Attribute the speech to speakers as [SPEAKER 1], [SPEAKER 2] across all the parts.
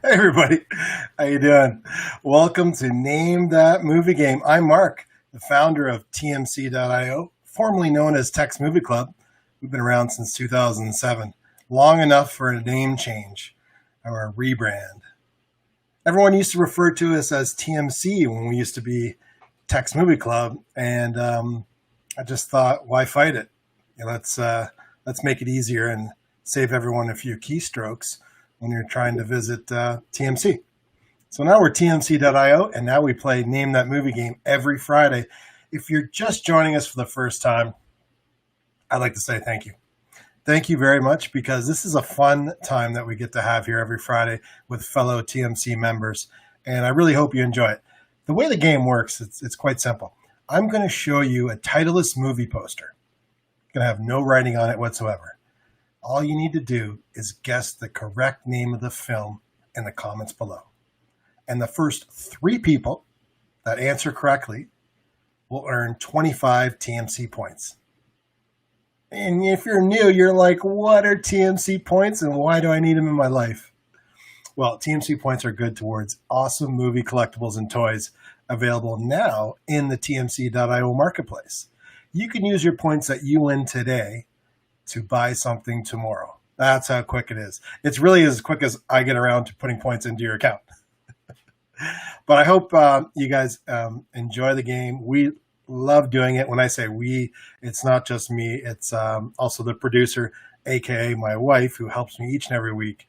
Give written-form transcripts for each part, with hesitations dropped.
[SPEAKER 1] Hey everybody, how you doing? Welcome to Name That Movie Game. I'm Mark, the founder of TMC.io, formerly known as Text Movie Club. We've been around since 2007, long enough for a name change or a rebrand. Everyone used to refer to us as TMC when we used to be Text Movie Club, and I just thought, why fight it? Let's make it easier and save everyone a few keystrokes when you're trying to visit TMC. So now we're TMC.io, and now we play Name That Movie Game every Friday. If you're just joining us for the first time, I'd like to say thank you. Thank you very much, because this is a fun time that we get to have here every Friday with fellow TMC members, and I really hope you enjoy it. The way the game works, it's quite simple. I'm going to show you a titleless movie poster. It's going to have no writing on it whatsoever. All you need to do is guess the correct name of the film in the comments below. And the first 3 people that answer correctly will earn 25 TMC points. And if you're new, you're like, what are TMC points and why do I need them in my life? Well, TMC points are good towards awesome movie collectibles and toys available now in the TMC.io marketplace. You can use your points that you win today to buy something tomorrow. That's how quick it is. It's really as quick as I get around to putting points into your account. But I hope you guys enjoy the game. We love doing it. When I say we, it's not just me. It's also the producer, aka my wife, who helps me each and every week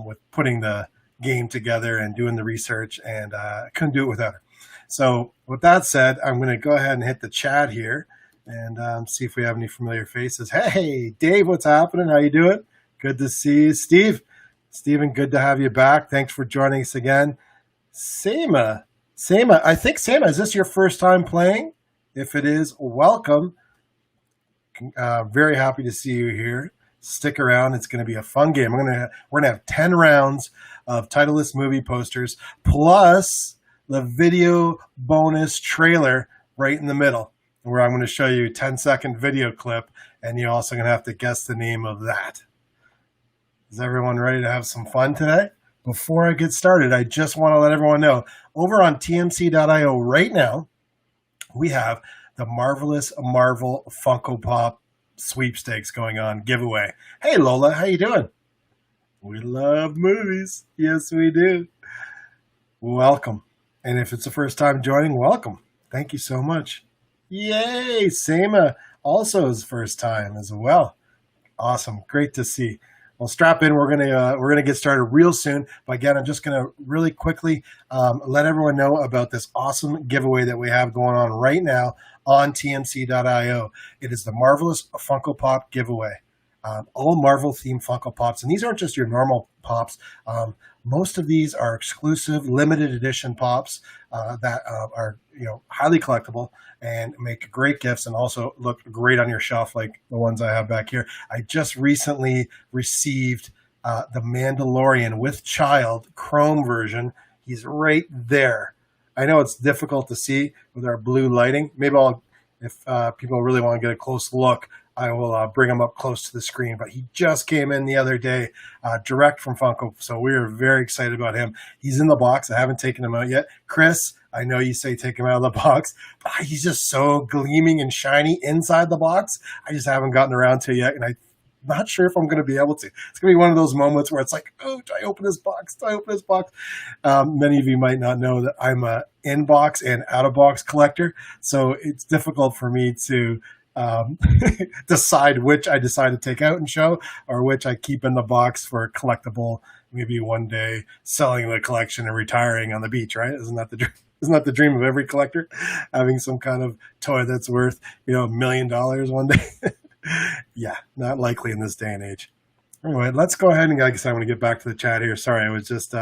[SPEAKER 1] with putting the game together and doing the research, and I couldn't do it without her. So with that said, I'm going to go ahead and hit the chat here and see if we have any familiar faces. Hey, Dave, what's happening? How you doing? Good to see you. Steven, good to have you back. Thanks for joining us again. Seema, I think Seema, is this your first time playing? If it is, welcome. Very happy to see you here. Stick around. It's going to be a fun game. We're going to have 10 rounds of titleless movie posters, plus the video bonus trailer right in the middle, where I'm going to show you a 10-second video clip, and you're also going to have to guess the name of that. Is everyone ready to have some fun today? Before I get started, I just want to let everyone know, over on TMC.io right now, we have the Marvelous Marvel Funko Pop sweepstakes going on, giveaway. Hey, Lola, how you doing? We love movies. Yes, we do. Welcome. And if it's the first time joining, welcome. Thank you so much. Yay, Seema also his first time as well. Awesome, great to see. Well, strap in. We're gonna get started real soon. But again, I'm just gonna really quickly let everyone know about this awesome giveaway that we have going on right now on TMC.io. It is the Marvelous Funko Pop giveaway. all Marvel themed Funko Pops. And these aren't just your normal Pops. Most of these are exclusive, limited edition Pops that are highly collectible and make great gifts and also look great on your shelf, like the ones I have back here. I just recently received the Mandalorian with Child Chrome version. He's right there. I know it's difficult to see with our blue lighting. Maybe if people really want to get a close look, I will bring him up close to the screen. But he just came in the other day, direct from Funko, so we are very excited about him. He's in the box. I haven't taken him out yet. Chris, I know you say take him out of the box, but he's just so gleaming and shiny inside the box. I just haven't gotten around to it yet, and I'm not sure if I'm going to be able to. It's going to be one of those moments where it's like, oh, do I open this box? Do I open this box? Many of you might not know that I'm a in-box and out-of-box collector, so it's difficult for me to decide which I decide to take out and show or which I keep in the box for collectible, maybe one day selling the collection and retiring on the beach, right? Isn't that the dream? Isn't that the dream of every collector? Having some kind of toy that's worth, $1 million one day. Yeah, not likely in this day and age. Anyway, let's go ahead and I guess I want to get back to the chat here. Sorry, I was just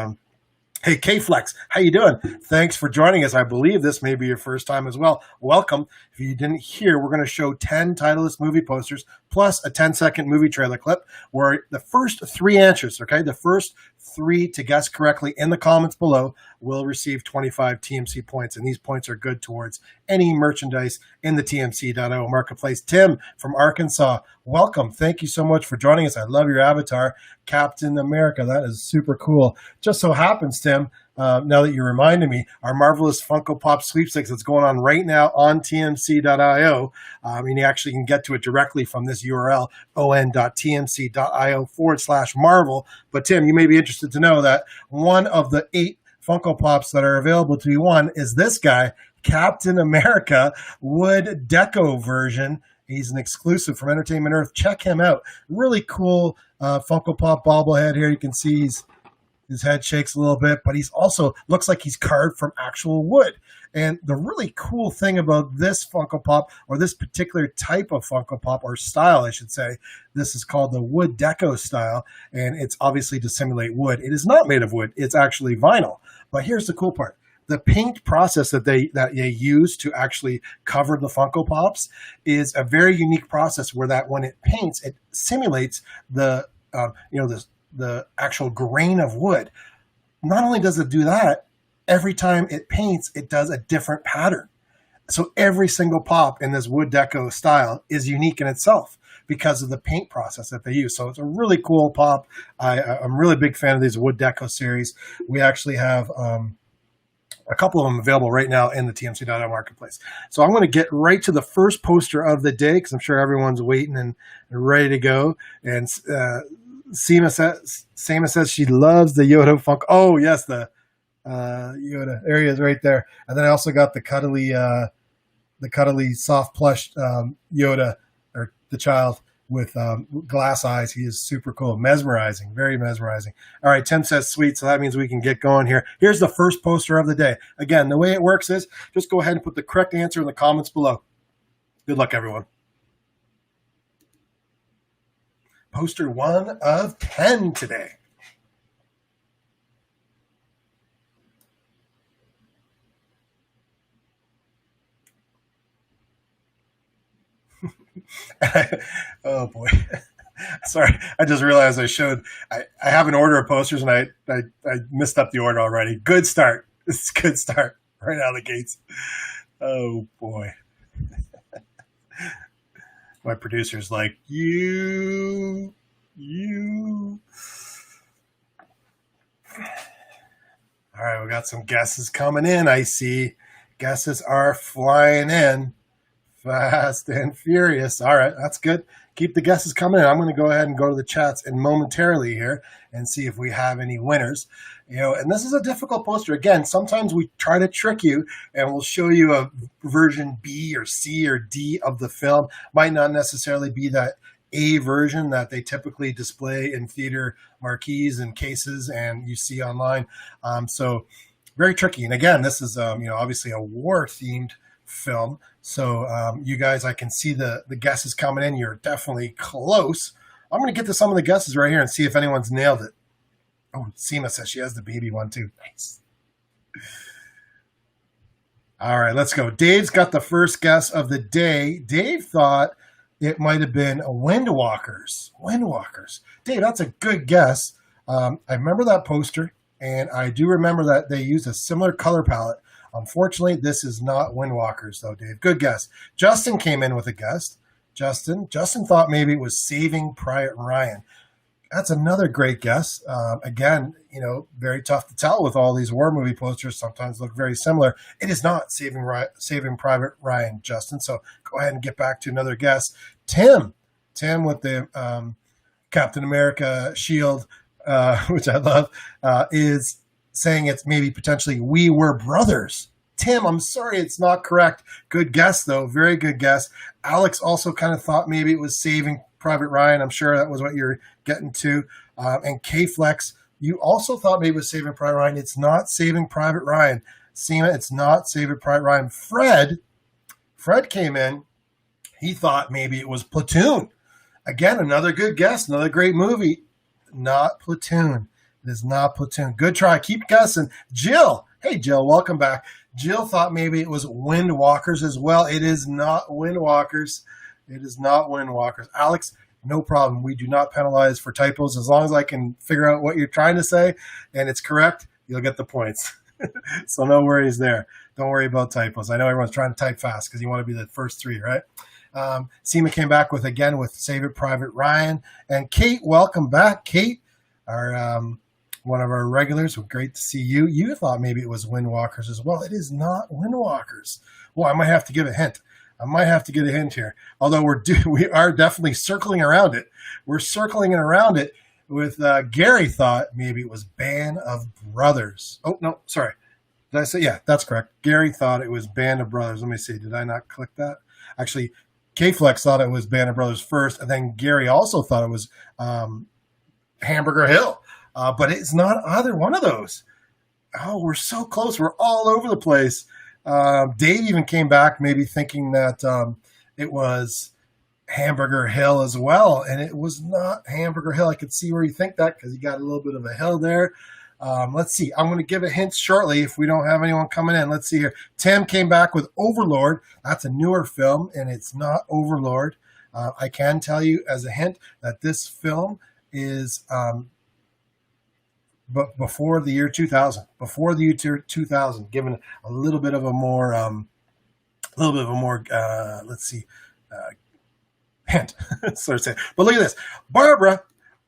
[SPEAKER 1] hey, K-Flex, how you doing? Thanks for joining us. I believe this may be your first time as well. Welcome. If you didn't hear, we're going to show 10 titleless movie posters plus a 10-second movie trailer clip where the first 3 answers, okay, the first 3 to guess correctly in the comments below will receive 25 TMC points, and these points are good towards any merchandise in the TMC.io marketplace. Tim from Arkansas, welcome. Thank you so much for joining us. I love your avatar, Captain America. That is super cool. Just so happens, Tim, now that you reminded me, our marvelous Funko Pop sweepstakes that's going on right now on TMC.io, and you actually can get to it directly from this URL, on.tmc.io/Marvel. But Tim, you may be interested to know that one of the 8 Funko Pops that are available to be won is this guy, Captain America Wood Deco version. He's an exclusive from Entertainment Earth. Check him out. Really cool Funko Pop bobblehead here. You can see his head shakes a little bit, but he's also looks like he's carved from actual wood. And the really cool thing about this Funko Pop, or this particular type of Funko Pop, or style, I should say, this is called the Wood Deco style, and it's obviously to simulate wood. It is not made of wood. It's actually vinyl. But here's the cool part. The paint process that they use to actually cover the Funko Pops is a very unique process where that when it paints, it simulates the actual grain of wood. Not only does it do that, every time it paints, it does a different pattern. So every single pop in this wood deco style is unique in itself because of the paint process that they use. So it's a really cool pop. I'm really a big fan of these wood deco series. We actually have a couple of them available right now in the TMC.io marketplace. So I'm going to get right to the first poster of the day because I'm sure everyone's waiting and ready to go. And Seema says she loves the Yoda Funk. Oh, yes, the Yoda. There he is right there. And then I also got the cuddly soft plush Yoda, or the child with glass eyes. He is super cool. Mesmerizing. Very mesmerizing. All right, Tim says sweet, so that means we can get going here. Here's the first poster of the day. Again, the way it works is just go ahead and put the correct answer in the comments below. Good luck, everyone. Poster 1 of 10 today. Oh boy. Sorry, I just realized I have an order of posters and I messed up the order already. Good start. It's a good start right out of the gates. Oh boy. My producer's like, you. All right, we got some guesses coming in. I see guesses are flying in fast and furious. All right, that's good. Keep the guesses coming in. I'm going to go ahead and go to the chats and momentarily here and see if we have any winners. And this is a difficult poster. Again, sometimes we try to trick you and we'll show you a version B or C or D of the film. Might not necessarily be that A version that they typically display in theater marquees and cases and you see online. So very tricky. And again, this is obviously a war-themed film. So you guys, I can see the guesses coming in. You're definitely close. I'm going to get to some of the guesses right here and see if anyone's nailed it. Oh, Seema says she has the baby one too. Nice. All right, let's go. Dave's got the first guess of the day. Dave thought it might have been Windwalkers. Windwalkers. Dave, that's a good guess. I remember that poster, and I do remember that they used a similar color palette. Unfortunately, this is not Windwalkers, though, Dave. Good guess. Justin came in with a guess. Justin thought maybe it was Saving Private Ryan. That's another great guess. Again, very tough to tell with all these war movie posters. Sometimes look very similar. It is not Saving Private Ryan, Justin. So go ahead and get back to another guess. Tim with the Captain America shield, which I love, is saying it's maybe potentially We Were Brothers. Tim, I'm sorry, it's not correct. Good guess, though. Very good guess. Alex also kind of thought maybe it was Saving Private Ryan. I'm sure that was what you're getting to. And K-Flex, you also thought maybe it was Saving Private Ryan. It's not Saving Private Ryan. Seema, it's not Saving Private Ryan. Fred came in. He thought maybe it was Platoon. Again, another good guess. Another great movie. Not Platoon. It is not Platoon. Good try. Keep guessing. Jill. Hey, Jill. Welcome back. Jill thought maybe it was Windwalkers as well. It is not Windwalkers. It is not Windwalkers. Alex, no problem. We do not penalize for typos. As long as I can figure out what you're trying to say and it's correct, you'll get the points. So no worries there. Don't worry about typos. I know everyone's trying to type fast because you want to be the first three, right? Seema came back with Saving Private Ryan. And Kate, welcome back. Kate, our one of our regulars. Great to see you. You thought maybe it was Windwalkers as well. It is not Windwalkers. Well, I might have to give a hint. I might have to get a hint here. Although we are definitely circling around it. We're circling around it with Gary thought maybe it was Band of Brothers. Oh, no, sorry. Did I say? Yeah, that's correct. Gary thought it was Band of Brothers. Let me see. Did I not click that? Actually, K-Flex thought it was Band of Brothers first, and then Gary also thought it was Hamburger Hill. But it's not either one of those. Oh, we're so close. We're all over the place. Dave even came back maybe thinking that it was Hamburger Hill as well, and it was not Hamburger Hill. I could see where you think that because you got a little bit of a hill there. Let's see. I'm going to give a hint shortly if we don't have anyone coming in. Let's see here. Tim came back with Overlord. That's a newer film, and it's not Overlord. I can tell you as a hint that this film is but before the year 2000, given a little bit of a more, let's see, hint, so to say. But look at this, Barbara,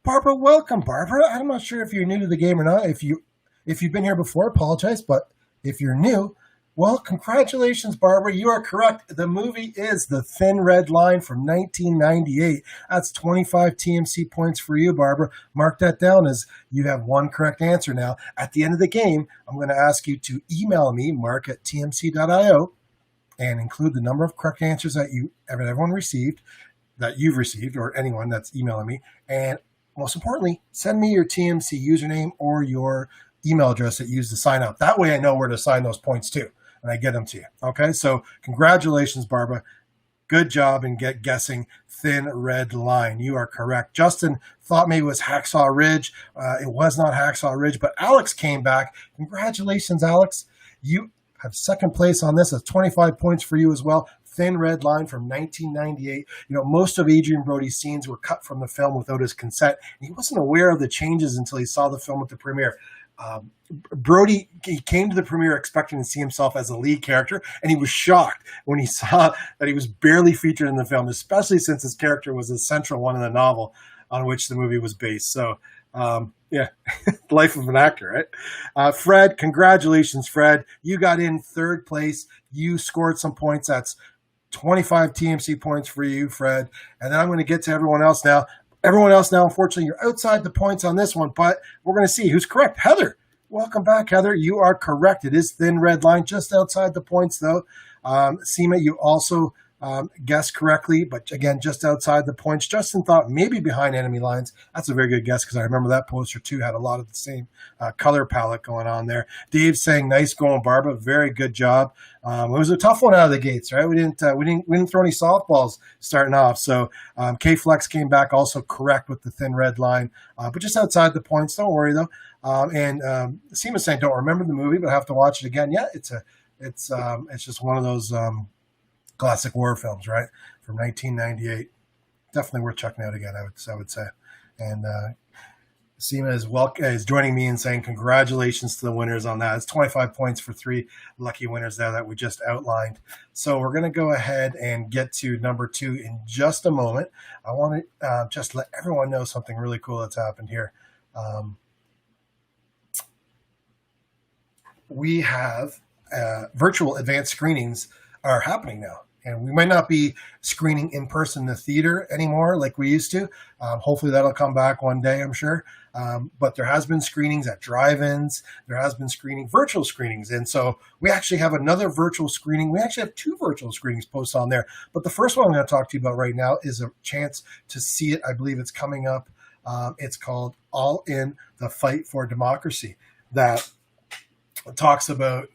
[SPEAKER 1] welcome, Barbara. I'm not sure if you're new to the game or not. If you've been here before, apologize. But if you're new, well, congratulations, Barbara. You are correct. The movie is The Thin Red Line from 1998. That's 25 TMC points for you, Barbara. Mark that down as you have one correct answer now. At the end of the game, I'm going to ask you to email me, mark@tmc.io, and include the number of correct answers that you've received, or anyone that's emailing me. And most importantly, send me your TMC username or your email address that you used to sign up. That way I know where to sign those points to, and I get them to you. Okay, so congratulations, Barbara. Good job in guessing Thin Red Line. You are correct. Justin thought maybe it was Hacksaw Ridge. It was not Hacksaw Ridge, but Alex came back. Congratulations, Alex. You have second place on this. That's 25 points for you as well. Thin Red Line from 1998. Most of Adrian Brody's scenes were cut from the film without his consent. He wasn't aware of the changes until he saw the film at the premiere. Brody, he came to the premiere expecting to see himself as a lead character, and he was shocked when he saw that he was barely featured in the film, especially since his character was a central one in the novel on which the movie was based. So, yeah, life of an actor, right? Fred, congratulations, Fred. You got in third place. You scored some points. That's 25 TMC points for you, Fred. And then I'm going to get to everyone else now. Unfortunately, you're outside the points on this one, but we're going to see who's correct. Heather, welcome back, Heather. You are correct. It is Thin Red Line, just outside the points, though. Seema, you also guessed correctly, but again, just outside the points. Justin thought maybe behind enemy lines. That's a very good guess because I remember that poster too had a lot of the same color palette going on there. Dave saying nice going, Barba. Very good job. It was a tough one out of the gates, right? We didn't throw any softballs starting off. So K Flex came back also correct with the thin red line, but just outside the points. Don't worry though. Seema's saying don't remember the movie, but I have to watch it again. Yeah, it's just one of those classic war films, right, from 1998. Definitely worth checking out again. I would say. And Seema is joining me in saying congratulations to the winners on that. It's 25 points for 3 lucky winners there that we just outlined. So we're going to go ahead and get to number 2 in just a moment. I want to just let everyone know something really cool that's happened here. We have virtual advanced screenings are happening now. And we might not be screening in person in the theater anymore like we used to. Hopefully that'll come back one day, I'm sure. But there has been screenings at drive-ins. There has been virtual screenings. And so we actually have another virtual screening. We actually have 2 virtual screenings posted on there. But the first one I'm going to talk to you about right now is a chance to see it. I believe it's coming up. It's called All In, the Fight for Democracy. That talks about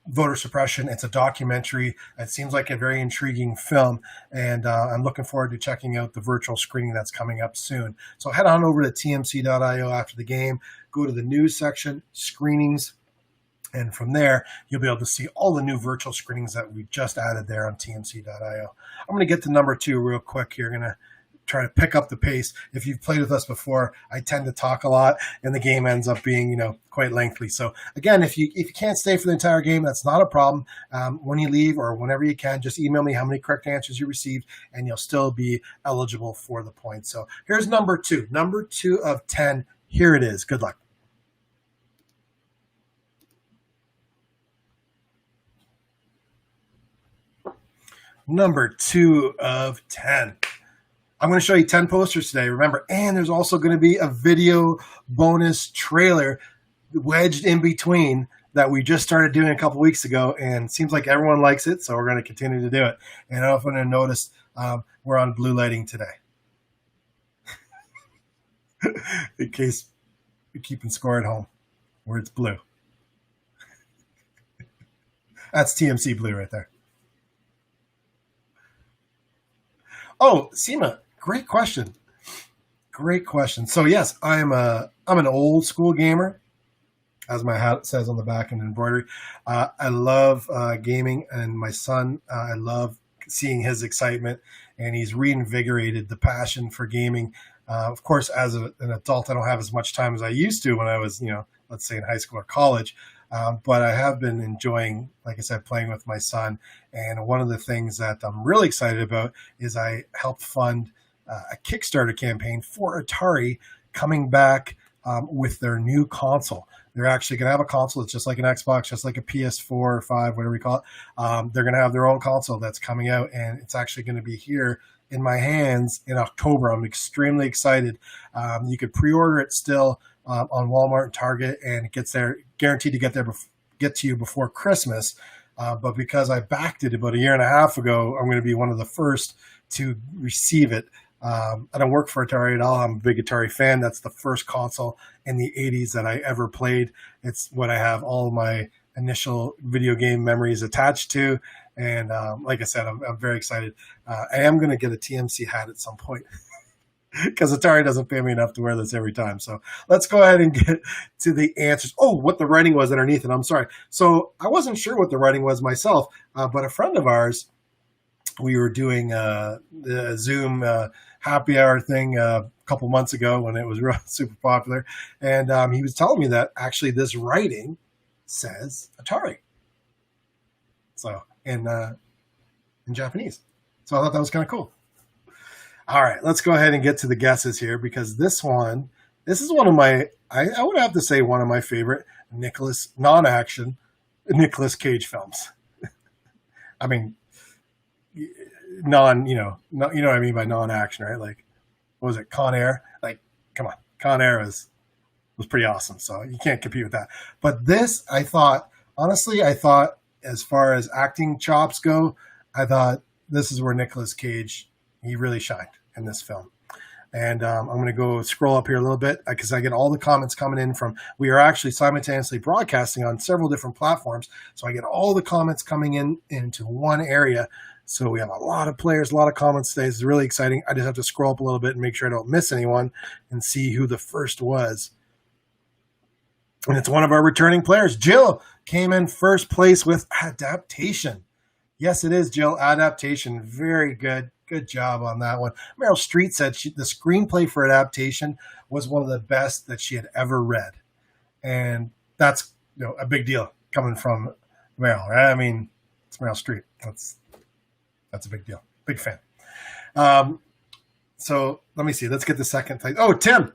[SPEAKER 1] voter suppression. It's a documentary. It seems like a very intriguing film, and I'm looking forward to checking out the virtual screening that's coming up soon. So head on over to tmc.io after the game, go to the news section, screenings, and from there, you'll be able to see all the new virtual screenings that we just added there on tmc.io. I'm going to get to number 2 real quick here. Going to try to pick up the pace. If you've played with us before, I tend to talk a lot, and the game ends up being, quite lengthy. So again, if you can't stay for the entire game, that's not a problem. When you leave or whenever you can, just email me how many correct answers you received, and you'll still be eligible for the points. So here's number 2. Number 2 of 10. Here it is. Good luck. Number 2 of 10. I'm going to show you 10 posters today, remember, and there's also going to be a video bonus trailer wedged in between that we just started doing a couple weeks ago, and it seems like everyone likes it, so we're going to continue to do it. And I don't know if I'm going to notice we're on blue lighting today. In case you're keeping score at home, where it's blue. That's TMC blue right there. Oh, Seema, great question. Great question. So yes, I'm an old school gamer, as my hat says on the back in embroidery. I love gaming, and my son, I love seeing his excitement, and he's reinvigorated the passion for gaming. Of course, as an adult, I don't have as much time as I used to when I was, let's say in high school or college. But I have been enjoying, like I said, playing with my son. And one of the things that I'm really excited about is I helped fund a Kickstarter campaign for Atari coming back with their new console. They're actually going to have a console. It's just like an Xbox, just like a PS4 or 5, whatever you call it. They're going to have their own console that's coming out, and it's actually going to be here in my hands in October. I'm extremely excited. You could pre-order it still on Walmart and Target, and it gets there, guaranteed to get to you before Christmas. But because I backed it about a year and a half ago, I'm going to be one of the first to receive it. I don't work for Atari at all. I'm a big Atari fan. That's the first console in the 80s that I ever played. It's what I have all of my initial video game memories attached to. And like I said, I'm very excited. I am going to get a TMC hat at some point because Atari doesn't pay me enough to wear this every time. So let's go ahead and get to the answers. Oh, what the writing was underneath it. I'm sorry. So I wasn't sure what the writing was myself, but a friend of ours, we were doing the Zoom happy hour thing a couple months ago when it was real super popular. And he was telling me that actually this writing says Atari. So in Japanese. So I thought that was kind of cool. All right, let's go ahead and get to the guesses here because this is one of my, I would have to say one of my favorite non-action Nicolas Cage films. I mean, you know what I mean by non-action, right? Like, what was it, Con Air? Like, come on, Con Air was pretty awesome, so you can't compete with that. But this, I thought, as far as acting chops go, I thought this is where Nicolas Cage, he really shined in this film. And I'm going to go scroll up here a little bit because I get all the comments coming in from, we are actually simultaneously broadcasting on several different platforms. So I get all the comments coming in into one area. So we have a lot of players, a lot of comments today. It's really exciting. I just have to scroll up a little bit and make sure I don't miss anyone and see who the first was. And it's one of our returning players. Jill came in first place with adaptation. Yes, it is, Jill. Adaptation. Very good. Good job on that one. Meryl Street said the screenplay for adaptation was one of the best that she had ever read. And that's a big deal coming from Meryl, right? I mean, it's Meryl Street. That's a big deal. Big fan. So let me see. Let's get the second place. Oh, Tim.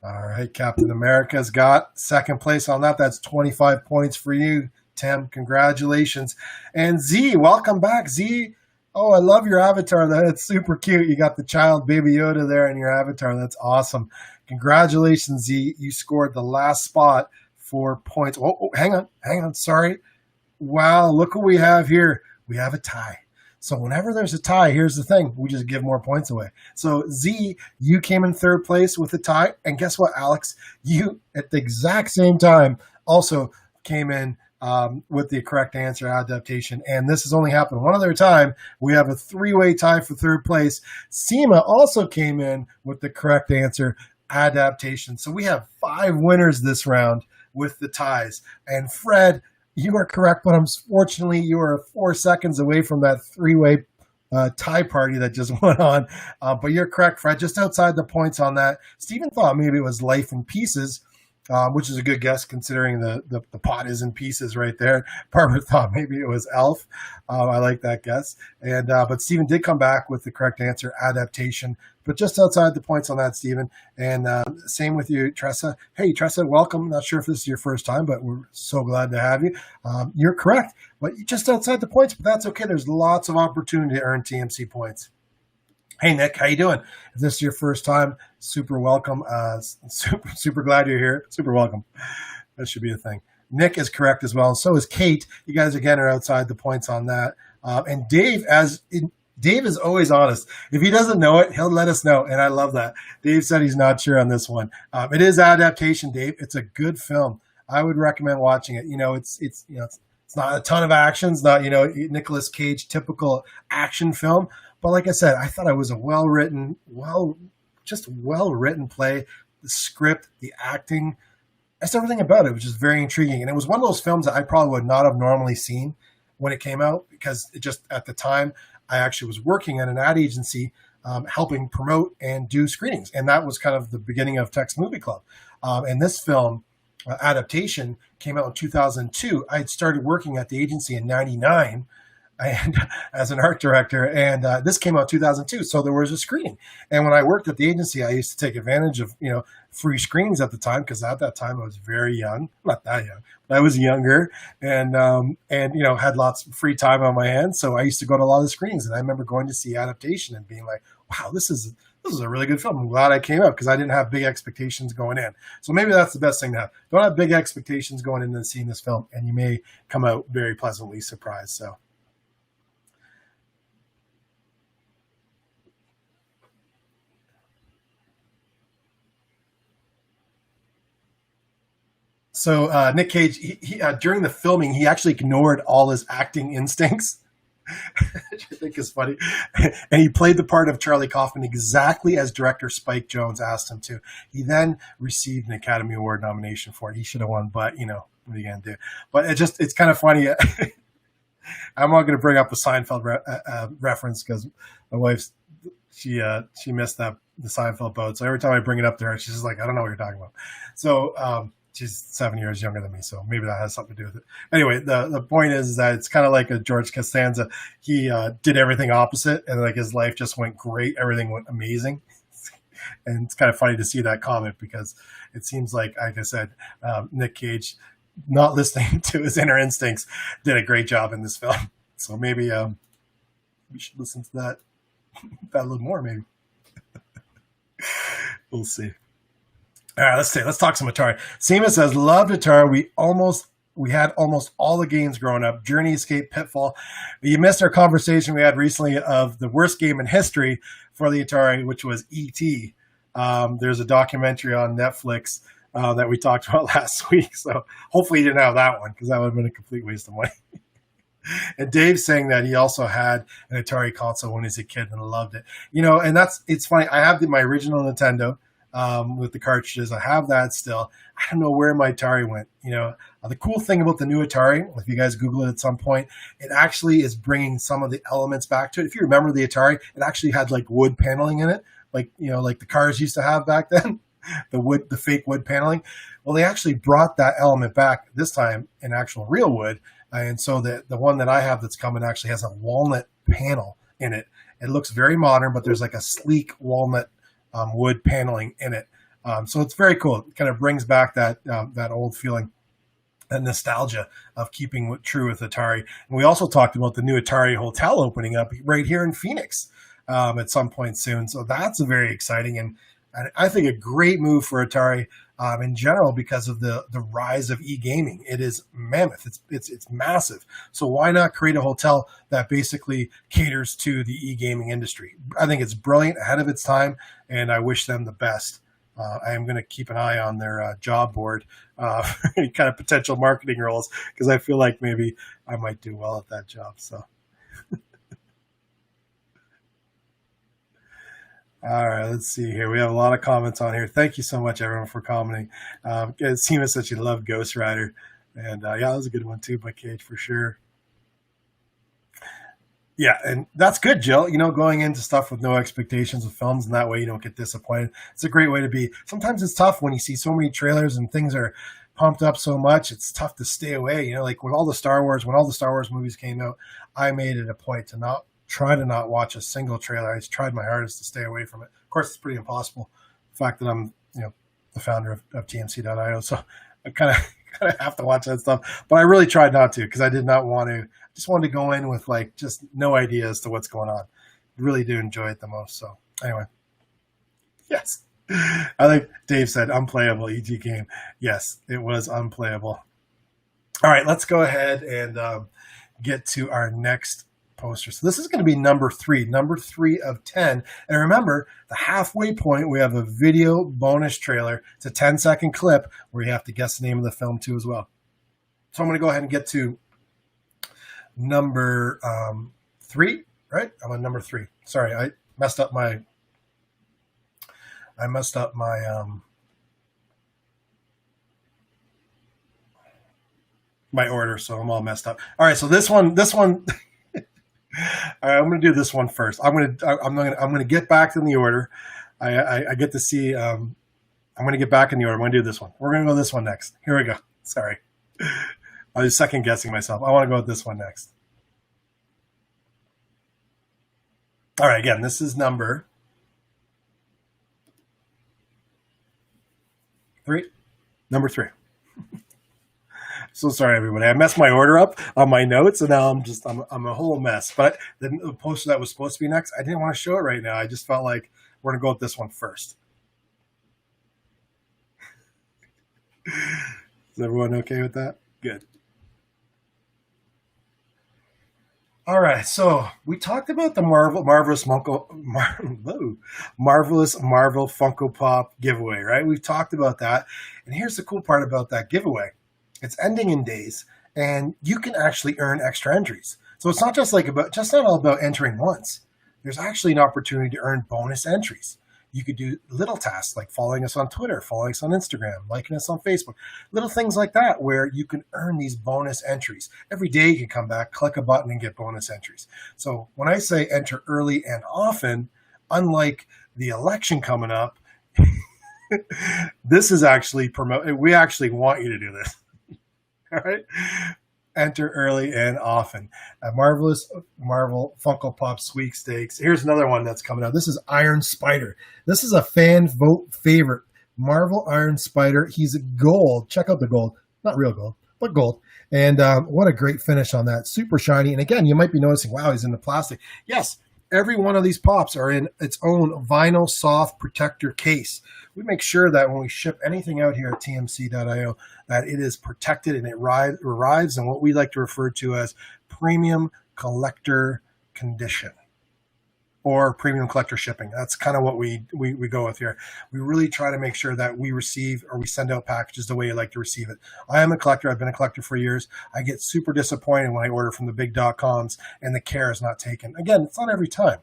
[SPEAKER 1] All right. Captain America's got second place on that. That's 25 points for you, Tim. Congratulations. And Z, welcome back. Z, oh, I love your avatar. That's super cute. You got the child Baby Yoda there in your avatar. That's awesome. Congratulations, Z. You scored the last spot for points. Oh, hang on. Sorry. Wow, look what we have here. We have a tie. So whenever there's a tie, here's the thing. We just give more points away. So Z, you came in third place with a tie. And guess what, Alex? You, at the exact same time, also came in with the correct answer, adaptation. And this has only happened one other time. We have a three-way tie for third place. Seema also came in with the correct answer, adaptation. So we have 5 winners this round with the ties. And Fred, you are correct, but unfortunately you are 4 seconds away from that three-way tie party that just went on. But you're correct, Fred, just outside the points on that. Stephen thought maybe it was Life in Pieces, which is a good guess considering the pot is in pieces right there. Barbara thought maybe it was Elf. I like that guess. And but Stephen did come back with the correct answer, adaptation. But just outside the points on that, Stephen. And same with you, Tressa. Hey, Tressa, welcome. Not sure if this is your first time, but we're so glad to have you. You're correct, but you're just outside the points, but that's okay. There's lots of opportunity to earn TMC points. Hey, Nick, how you doing? If this is your first time, super welcome. Super glad you're here. Super welcome. That should be a thing. Nick is correct as well. And so is Kate. You guys, again, are outside the points on that. And Dave, Dave is always honest. If he doesn't know it, he'll let us know. And I love that. Dave said he's not sure on this one. It is adaptation, Dave. It's a good film. I would recommend watching it. It's not a ton of action. It's not, Nicolas Cage typical action film. But like I said, I thought it was a well-written play. The script, the acting, just everything about it was just very intriguing. And it was one of those films that I probably would not have normally seen when it came out because it just at the time I actually was working at an ad agency helping promote and do screenings. And that was kind of the beginning of Text Movie Club. And this film, adaptation, came out in 2002. I had started working at the agency in 99 and as an art director, and this came out 2002, so there was a screening. And when I worked at the agency, I used to take advantage of free screenings at the time because at that time I was very young, not that young, but I was younger, and had lots of free time on my hands. So I used to go to a lot of screenings, and I remember going to see adaptation and being like, "Wow, this is a really good film." I'm glad I came out because I didn't have big expectations going in. So maybe that's the best thing to have. Don't have big expectations going into seeing this film, and you may come out very pleasantly surprised. So Nick Cage, he during the filming, he actually ignored all his acting instincts, which I think is funny. And he played the part of Charlie Kaufman exactly as director Spike Jonze asked him to. He then received an Academy Award nomination for it. He should have won, but what are you going to do? But it's kind of funny. I'm not going to bring up the Seinfeld reference because my wife's, she missed the Seinfeld boat. So every time I bring it up to her, she's just like, I don't know what you're talking about. So, she's 7 years younger than me, so maybe that has something to do with it. Anyway, the point is that it's kind of like a George Costanza. He did everything opposite, and like his life just went great. Everything went amazing. And it's kind of funny to see that comment because it seems like I said, Nick Cage, not listening to his inner instincts, did a great job in this film. So maybe we should listen to that a little more, maybe. We'll see. All right, let's talk some Atari. Seema says, loved Atari. We almost We had almost all the games growing up: Journey, Escape, Pitfall. You missed our conversation we had recently of the worst game in history for the Atari, which was E.T. There's a documentary on Netflix that we talked about last week. So hopefully you didn't have that one, because that would have been a complete waste of money. And Dave's saying that he also had an Atari console when he was a kid and loved it. And it's funny. I have my original Nintendo with the cartridges. I have that still. I don't know where my Atari went. The cool thing about the new Atari, if you guys Google it at some point, it actually is bringing some of the elements back to it. If you remember the Atari, it actually had like wood paneling in it, like the cars used to have back then, the fake wood paneling. Well, they actually brought that element back this time in actual real wood. And so the one that I have that's coming actually has a walnut panel in it. It looks very modern, but there's like a sleek walnut wood paneling in it. So it's very cool. It kind of brings back that old feeling, that nostalgia of keeping true with Atari. And we also talked about the new Atari Hotel opening up right here in Phoenix at some point soon. So that's very exciting, and I think a great move for Atari in general, because of the rise of e-gaming. It is mammoth. It's massive. So why not create a hotel that basically caters to the e-gaming industry? I think it's brilliant, ahead of its time, and I wish them the best. I am going to keep an eye on their job board, any kind of potential marketing roles, because I feel like maybe I might do well at that job. So. All right, let's see here. We have a lot of comments on here. Thank you so much, everyone, for commenting. It seems that you love Ghost Rider. And yeah, that was a good one too by Cage for sure. Yeah, and that's good, Jill. Going into stuff with no expectations of films, and that way you don't get disappointed. It's a great way to be. Sometimes it's tough when you see so many trailers and things are pumped up so much. It's tough to stay away. Like when all the Star Wars movies came out, I made it a point to not watch a single trailer. I just tried my hardest to stay away from it. Of course, it's pretty impossible. The fact that I'm, the founder of TMC.io, so I kind of have to watch that stuff. But I really tried not to, because I did not want to. I just wanted to go in with just no idea as to what's going on. I really do enjoy it the most. So anyway, yes, I think Dave said unplayable ET game. Yes, it was unplayable. All right, let's go ahead and get to our next poster. So this is going to be number 3 of 10. And remember, the halfway point, we have a video bonus trailer. It's a 10-second clip where you have to guess the name of the film too as well. So I'm going to go ahead and get to number 3, right? I'm on number 3. Sorry, I messed up my my order, so I'm all messed up. All right, so this one all right, I'm going to do this one first. I'm going to get back in the order. I get to see. I'm going to get back in the order. I'm going to do this one. We're going to go this one next. Here we go. Sorry, I was second guessing myself. I want to go with this one next. All right, again, this is number 3. Number 3. So sorry, everybody. I messed my order up on my notes, and now I'm a whole mess. But the poster that was supposed to be next, I didn't want to show it right now. I just felt like we're going to go with this one first. Is everyone okay with that? Good. All right, so we talked about the Marvelous Marvel Funko Pop giveaway, right? We've talked about that, and here's the cool part about that giveaway. It's ending in days, and you can actually earn extra entries. So it's not not all about entering once. There's actually an opportunity to earn bonus entries. You could do little tasks like following us on Twitter, following us on Instagram, liking us on Facebook, little things like that, where you can earn these bonus entries. Every day you can come back, click a button, and get bonus entries. So when I say enter early and often, unlike the election coming up, this is actually we actually want you to do this. All right. Enter early and often. Marvelous Marvel Funko Pop sweepstakes. Here's another one that's coming out. This is Iron Spider. This is a fan vote favorite. Marvel Iron Spider. He's gold. Check out the gold. Not real gold, but gold. And what a great finish on that. Super shiny. And again, you might be noticing, wow, he's in the plastic. Yes, every one of these pops are in its own vinyl soft protector case. We make sure that when we ship anything out here at tmc.io that it is protected and it arrives in what we like to refer to as premium collector condition or premium collector shipping. That's kind of what we go with here. We really try to make sure that we receive or we send out packages the way you like to receive it. I am a collector. I've been a collector for years. I get super disappointed when I order from the big .coms and the care is not taken. Again, it's not every time.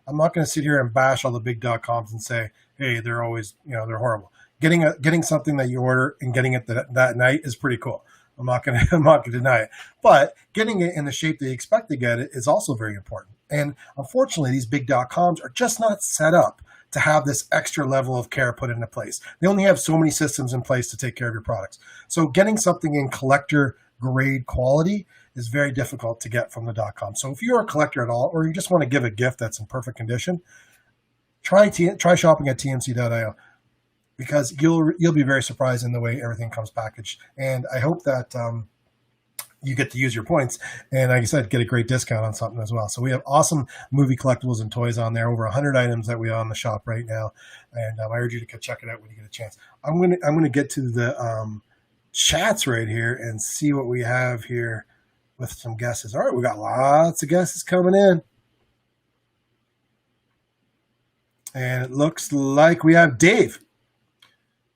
[SPEAKER 1] I'm not going to sit here and bash all the big .coms and say, hey, they're always, they're horrible. Getting something that you order and getting it that night is pretty cool. I'm not going to deny it. But getting it in the shape that you expect to get it is also very important. And unfortunately, these big .coms are just not set up to have this extra level of care put into place. They only have so many systems in place to take care of your products. So getting something in collector grade quality is very difficult to get from the .com. So if you're a collector at all, or you just want to give a gift that's in perfect condition, try shopping at tmc.io, because you'll be very surprised in the way everything comes packaged. And I hope that you get to use your points, and like I said, get a great discount on something as well. So we have awesome movie collectibles and toys on there, over 100 items that we have on the shop right now, and I urge you to check it out when you get a chance. I'm gonna get to the chats right here and see what we have here with some guesses. All right, we got lots of guesses coming in, and it looks like we have Dave.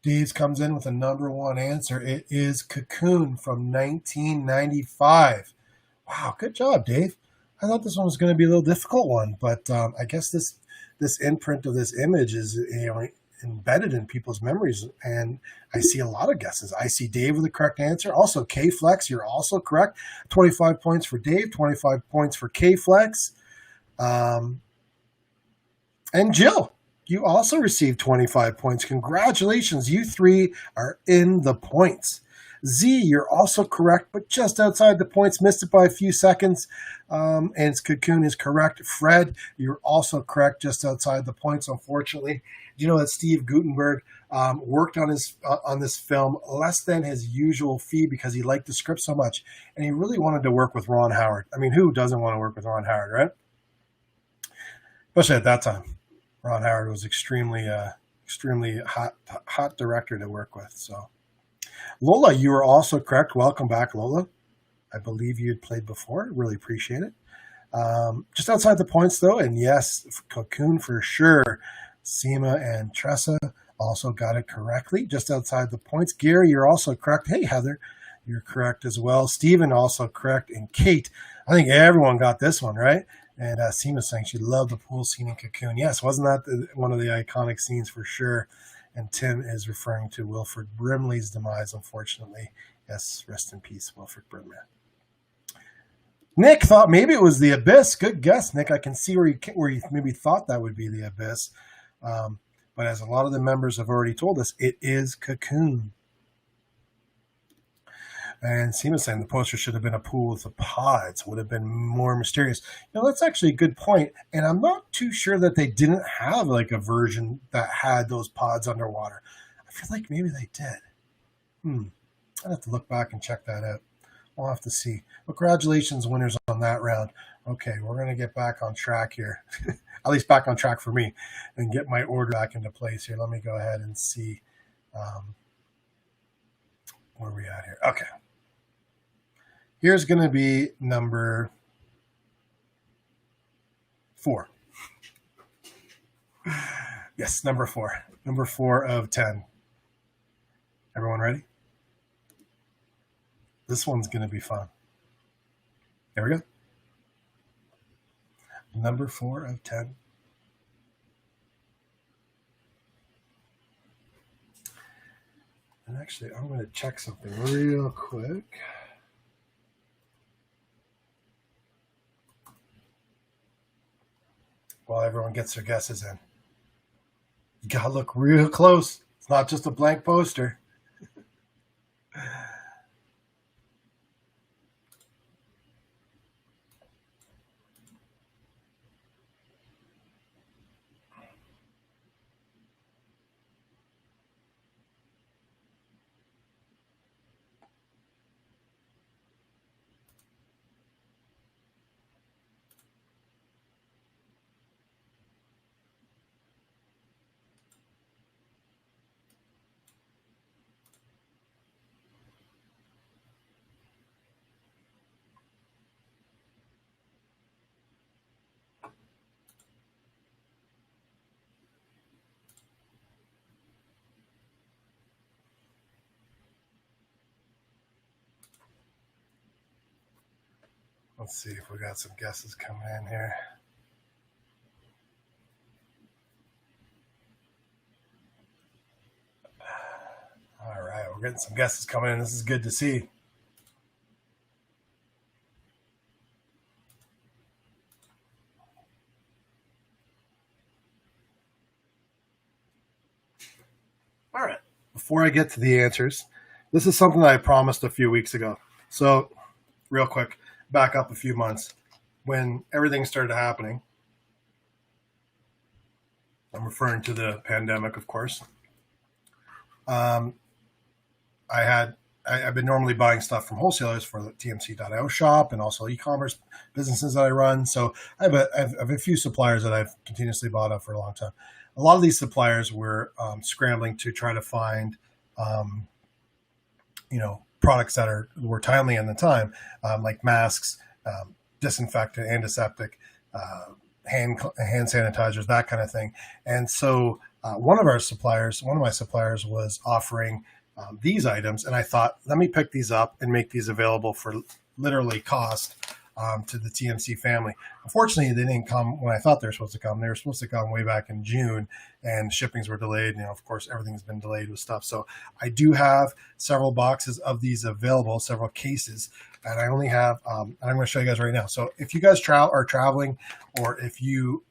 [SPEAKER 1] Dave comes in with a number one answer. It is Cocoon from 1995. Wow, good job, Dave. I thought this one was going to be a little difficult one, but I guess this imprint of this image is embedded in people's memories, and I see a lot of guesses. I see Dave with the correct answer. Also, K-Flex, you're also correct. 25 points for Dave, 25 points for K-Flex. And Jill, you also received 25 points. Congratulations. You three are in the points. Z, you're also correct, but just outside the points. Missed it by a few seconds. And Cocoon is correct. Fred, you're also correct, just outside the points, unfortunately. Do you know that Steve Guttenberg worked on this film less than his usual fee because he liked the script so much, and he really wanted to work with Ron Howard. I mean, who doesn't want to work with Ron Howard, right? Especially at that time. Ron Howard was extremely hot director to work with. So, Lola, you were also correct. Welcome back, Lola. I believe you had played before. Really appreciate it. Just outside the points, though, and yes, Cocoon for sure. Seema and Tressa also got it correctly. Just outside the points. Gary, you're also correct. Hey, Heather, you're correct as well. Stephen also correct. And Kate, I think everyone got this one, right? And Seema saying she loved the pool scene in Cocoon. Yes, wasn't that one of the iconic scenes for sure? And Tim is referring to Wilford Brimley's demise, unfortunately. Yes, rest in peace, Wilford Brimley. Nick thought maybe it was The Abyss. Good guess, Nick. I can see where you maybe thought that would be The Abyss. But as a lot of the members have already told us, it is Cocoon. And Seema saying the poster should have been a pool with the pods, would have been more mysterious. That's actually a good point. And I'm not too sure that they didn't have like a version that had those pods underwater. I feel like maybe they did. I'd have to look back and check that out. We'll have to see. But congratulations, winners, on that round. Okay, we're going to get back on track here. At least back on track for me, and get my order back into place here. Let me go ahead and see where we at here. Okay. Here's going to be number 4. Yes, number 4. Number 4 of 10. Everyone ready? This one's going to be fun. There we go. Number 4 of 10. And actually, I'm going to check something real quick. While everyone gets their guesses in. You gotta look real close. It's not just a blank poster. Let's see if we got some guesses coming in here. All right, we're getting some guesses coming in. This is good to see. All right, before I get to the answers, this is something that I promised a few weeks ago. So, real quick, back up a few months. When everything started happening, I'm referring to the pandemic, of course. Um, I had I've been normally buying stuff from wholesalers for the TMC.io shop and also e-commerce businesses that I run. So I have a few suppliers that I've continuously bought up for a long time. A lot of these suppliers were scrambling to try to find, um, products that were timely in the time, like masks, disinfectant, antiseptic, hand sanitizers, that kind of thing. And so one of my suppliers was offering these items, and I thought, let me pick these up and make these available for literally cost to the TMC family. Unfortunately, they didn't come when I thought they were supposed to come. They were supposed to come way back in June, and shippings were delayed. Of course, everything's been delayed with stuff. So I do have several boxes of these available, several cases, and I only have. And I'm going to show you guys right now. So if you guys are traveling, or if you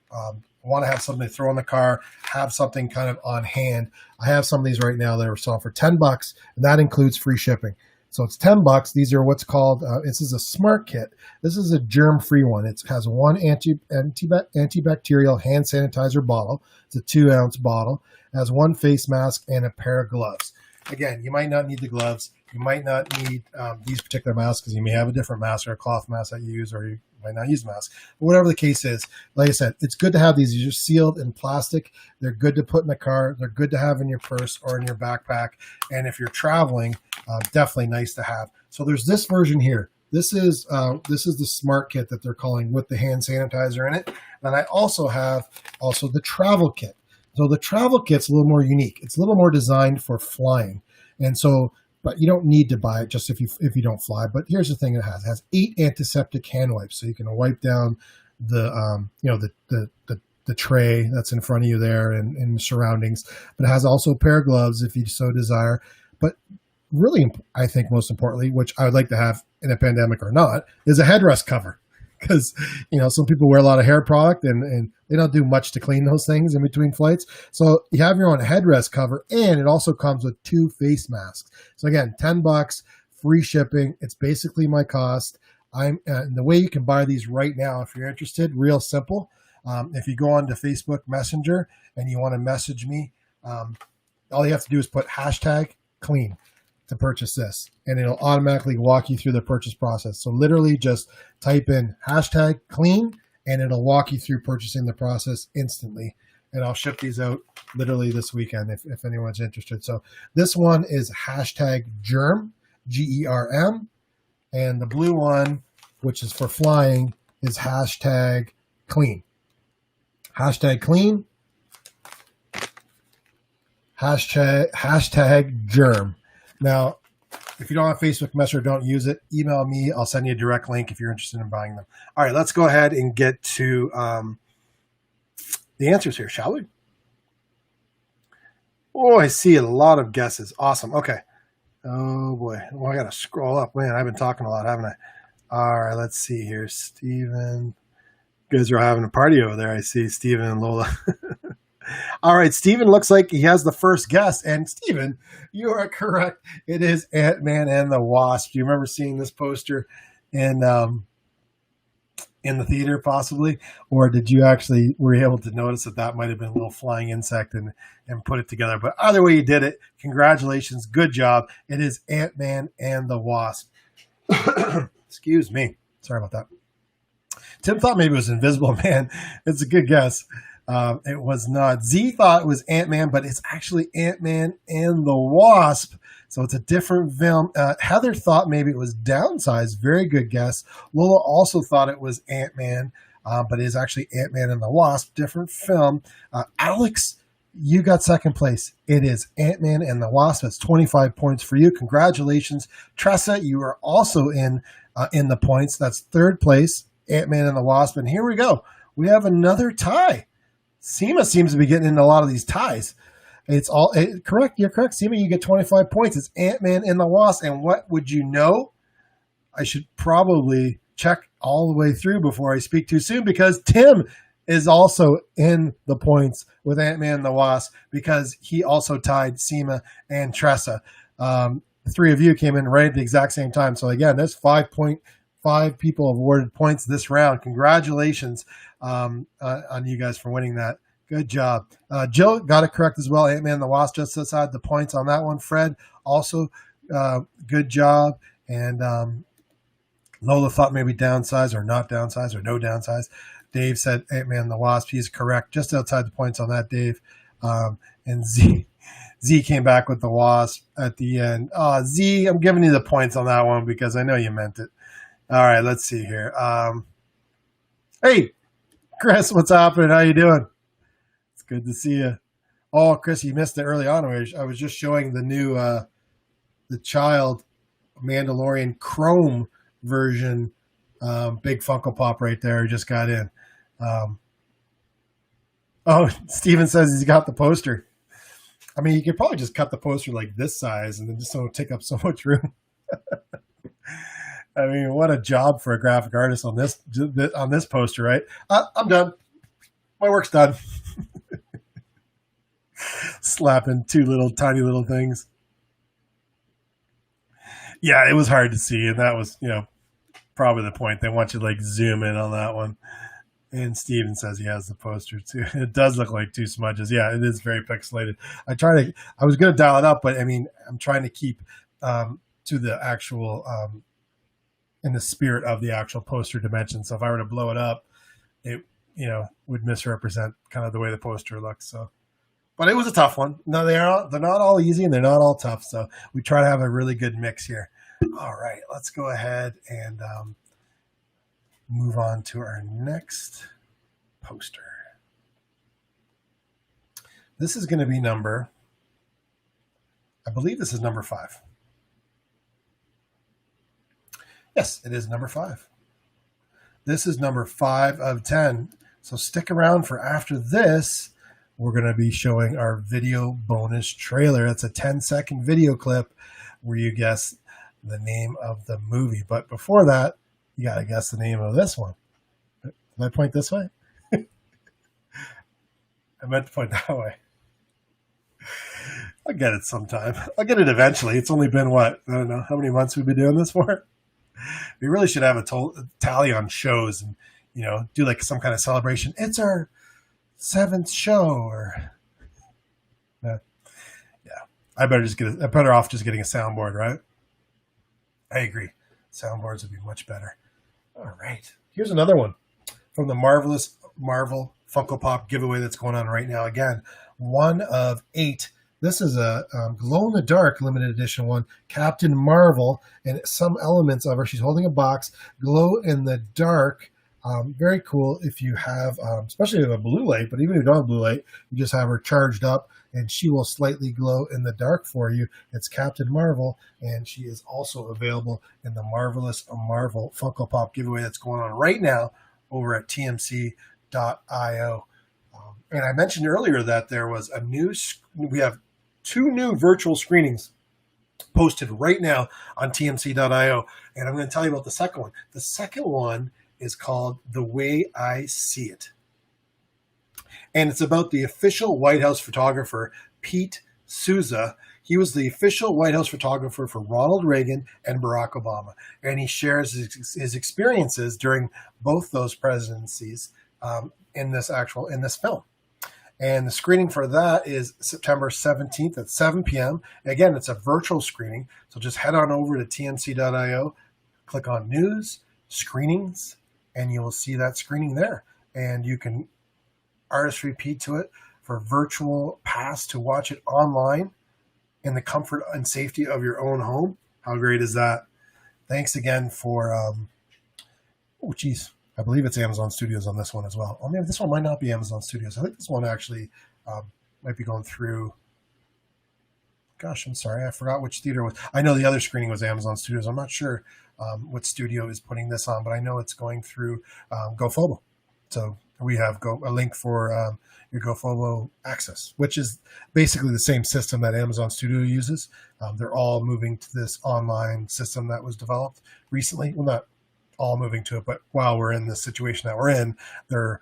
[SPEAKER 1] want to have something to throw in the car, have something kind of on hand, I have some of these right now that are selling for $10, and that includes free shipping. So it's $10. These are what's called, this is a smart kit. This is a germ-free one. It has one antibacterial hand sanitizer bottle. It's a 2-ounce bottle. It has one face mask and a pair of gloves. Again, you might not need the gloves. You might not need these particular masks because you may have a different mask or a cloth mask that you use, or you might not use masks. But whatever the case is, like I said, it's good to have these. These are sealed in plastic. They're good to put in the car. They're good to have in your purse or in your backpack. And if you're traveling, definitely nice to have. So there's this version here. This is the smart kit that they're calling, with the hand sanitizer in it. And I also have the travel kit. So the travel kit's a little more unique. It's a little more designed for flying. And so, but you don't need to buy it just if you don't fly. But here's the thing: it has 8 antiseptic hand wipes, so you can wipe down the tray that's in front of you there and the surroundings. But it has also a pair of gloves if you so desire. But really, I think most importantly, which I would like to have in a pandemic or not, is a headrest cover. Because some people wear a lot of hair product and they don't do much to clean those things in between flights. So you have your own headrest cover, and it also comes with 2 face masks. So again, $10, free shipping. It's basically my cost. The way you can buy these right now, if you're interested, real simple. If you go on to Facebook Messenger and you want to message me, all you have to do is put #clean to purchase this, and it'll automatically walk you through the purchase process. So literally just type in #clean and it'll walk you through purchasing the process instantly. And I'll ship these out literally this weekend if anyone's interested. So this one is #germ, GERM, and the blue one, which is for flying, is #clean. #clean, #germ. Now, if you don't have Facebook Messenger, don't use it. Email me. I'll send you a direct link if you're interested in buying them. All right, let's go ahead and get to the answers here, shall we? Oh, I see a lot of guesses. Awesome. Okay. Oh, boy. Well, I got to scroll up. Man, I've been talking a lot, haven't I? All right, let's see here. Steven. You guys are having a party over there. I see Steven and Lola. All right, Steven looks like he has the first guess. And Steven, you are correct. It is Ant-Man and the Wasp. Do you remember seeing this poster in the theater possibly? Or were you able to notice that might have been a little flying insect and put it together? But either way you did it, congratulations. Good job. It is Ant-Man and the Wasp. Excuse me. Sorry about that. Tim thought maybe it was Invisible Man. It's a good guess. It was not. Z thought it was Ant-Man, but it's actually Ant-Man and the Wasp. So it's a different film. Heather thought maybe it was Downsized. Very good guess. Lola also thought it was Ant-Man, but it is actually Ant-Man and the Wasp. Different film. Alex, you got second place. It is Ant-Man and the Wasp. That's 25 points for you. Congratulations. Tressa, you are also in in the points. That's third place, Ant-Man and the Wasp. And here we go. We have another tie. Seema seems to be getting into a lot of these ties. It's all correct. You're correct, Seema. You get 25 points. It's Ant-Man and the Wasp. And what would you know? I should probably check all the way through before I speak too soon, because Tim is also in the points with Ant-Man and the Wasp, because he also tied Seema and Tressa. The three of you came in right at the exact same time. So again, there's 5.5 people awarded points this round. Congratulations on you guys for winning that. Good job. Jill got it correct as well. Ant-Man and the Wasp just outside the points on that one. Fred also good job. And Lola thought maybe downsize or not downsize or no downsize. Dave said Ant-Man and the Wasp. He's correct. Just outside the points on that, Dave. And Z came back with the Wasp at the end. Oh, Z, I'm giving you the points on that one because I know you meant it. All right, let's see here. Hey, Chris, what's happening? How you doing? It's good to see you. Oh, Chris, you missed it early on. I was just showing the new the Child Mandalorian Chrome version big Funko Pop right there. Just got in. Steven says he's got the poster. I mean, you could probably just cut the poster like this size and then just don't take up so much room. I mean, what a job for a graphic artist on this poster, right? I'm done. My work's done. Slapping two tiny little things. Yeah, it was hard to see, and that was, probably the point. They want you to like zoom in on that one. And Steven says he has the poster too. It does look like two smudges. Yeah, it is very pixelated. I was going to dial it up, but I mean, I'm trying to keep to the actual, in the spirit of the actual poster dimension. So if I were to blow it up, it, would misrepresent kind of the way the poster looks. So, but it was a tough one. No, they're not all easy and they're not all tough. So we try to have a really good mix here. All right, let's go ahead and move on to our next poster. This is going to be I believe this is number 5. Yes, it is number 5. This is number 5 of 10. So stick around for after this. We're going to be showing our video bonus trailer. It's a 10-second video clip where you guess the name of the movie. But before that, you got to guess the name of this one. Did I point this way? I meant to point that way. I'll get it sometime. I'll get it eventually. It's only been, I don't know how many months we've been doing this for. We really should have a tally on shows and, do like some kind of celebration. It's our 7th show or... Yeah. I'm better off just getting a soundboard, right? I agree. Soundboards would be much better. All right. Here's another one from the marvelous Marvel Funko Pop giveaway that's going on right now. Again, 1 of 8. This is a glow-in-the-dark limited edition one, Captain Marvel, and some elements of her. She's holding a box, glow-in-the-dark. Very cool if you have, especially with a blue light, but even if you don't have blue light, you just have her charged up, and she will slightly glow in the dark for you. It's Captain Marvel, and she is also available in the Marvelous Marvel Funko Pop giveaway that's going on right now over at tmc.io. And I mentioned earlier that there was we have 2 new virtual screenings posted right now on tmc.io, and I'm going to tell you about the second one. The second one is called The Way I See It. And it's about the official White House photographer, Pete Souza. He was the official White House photographer for Ronald Reagan and Barack Obama. And he shares his experiences during both those presidencies in this film. And the screening for that is September 17th at 7 p.m. Again, it's a virtual screening. So just head on over to tmc.io, click on News, Screenings, and you will see that screening there. And you can RSVP to it for virtual pass to watch it online in the comfort and safety of your own home. How great is that? Thanks again for, I believe it's Amazon Studios on this one as well. Oh, maybe this one might not be Amazon Studios. I think this one actually might be going through Gosh, I'm sorry. I forgot which theater it was. I know the other screening was Amazon Studios. I'm not sure what studio is putting this on, but I know it's going through GoFobo. So we have a link for your GoFobo access, which is basically the same system that Amazon Studio uses. They're all moving to this online system that was developed recently. Well, not all moving to it, but while we're in the situation that we're in, they're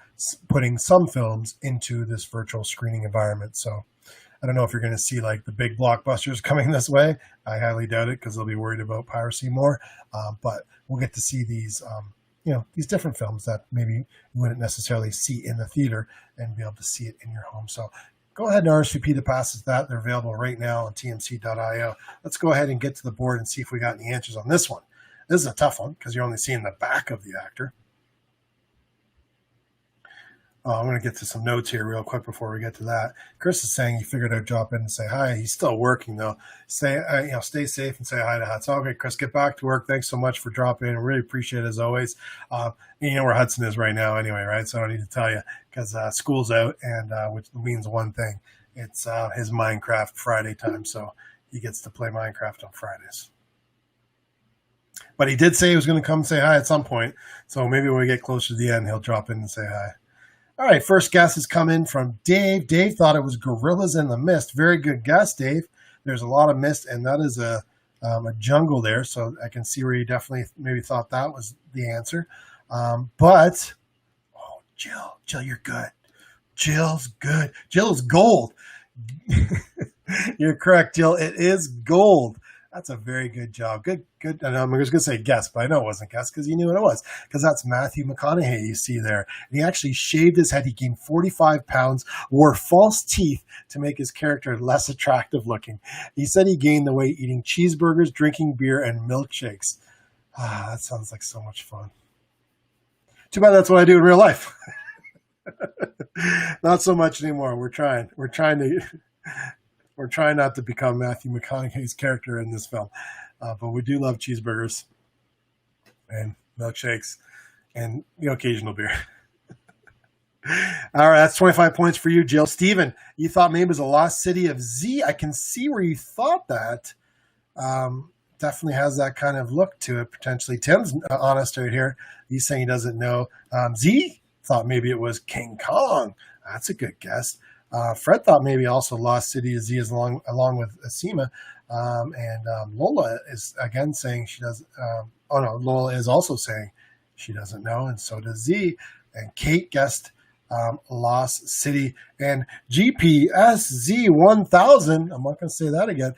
[SPEAKER 1] putting some films into this virtual screening environment. So I don't know if you're going to see like the big blockbusters coming this way. I highly doubt it because they'll be worried about piracy more. But we'll get to see these, these different films that maybe you wouldn't necessarily see in the theater and be able to see it in your home. So go ahead and RSVP the passes that. They're available right now on tmc.io. Let's go ahead and get to the board and see if we got any answers on this one. This is a tough one because you're only seeing the back of the actor. I'm going to get to some notes here real quick before we get to that. Chris is saying he figured I'd drop in and say hi. He's still working though. Stay safe and say hi to Hudson. Okay, Chris, get back to work. Thanks so much for dropping in. I really appreciate it as always. You know where Hudson is right now anyway, right? So I don't need to tell you because school's out, and which means one thing. It's his Minecraft Friday time, so he gets to play Minecraft on Fridays. But he did say he was going to come and say hi at some point. So maybe when we get closer to the end, he'll drop in and say hi. All right, first guess has come in from Dave. Dave thought it was Gorillas in the Mist. Very good guess, Dave. There's a lot of mist, and that is a jungle there, so I can see where you definitely maybe thought that was the answer. Jill, you're good. Jill's good. Jill is gold. You're correct, Jill. It is gold. That's a very good job. Good. And I was going to say guess, but I know it wasn't guess because you knew what it was. Because that's Matthew McConaughey you see there. And he actually shaved his head. He gained 45 pounds, wore false teeth to make his character less attractive looking. He said he gained the weight eating cheeseburgers, drinking beer, and milkshakes. That sounds like so much fun. Too bad that's what I do in real life. Not so much anymore. We're trying not to become Matthew McConaughey's character in this film. But we do love cheeseburgers and milkshakes and the occasional beer. All right, that's 25 points for you, Jill. Steven, you thought maybe it was a lost city of Z. I can see where you thought that. Definitely has that kind of look to it, potentially. Tim's honest right here. He's saying he doesn't know. Z thought maybe it was King Kong. That's a good guess. Fred thought maybe also Lost City of Z along with Asima. Lola is again saying she doesn't. Lola is also saying she doesn't know, and so does Z. And Kate guessed Lost City. And GPSZ 1000. I'm not going to say that again.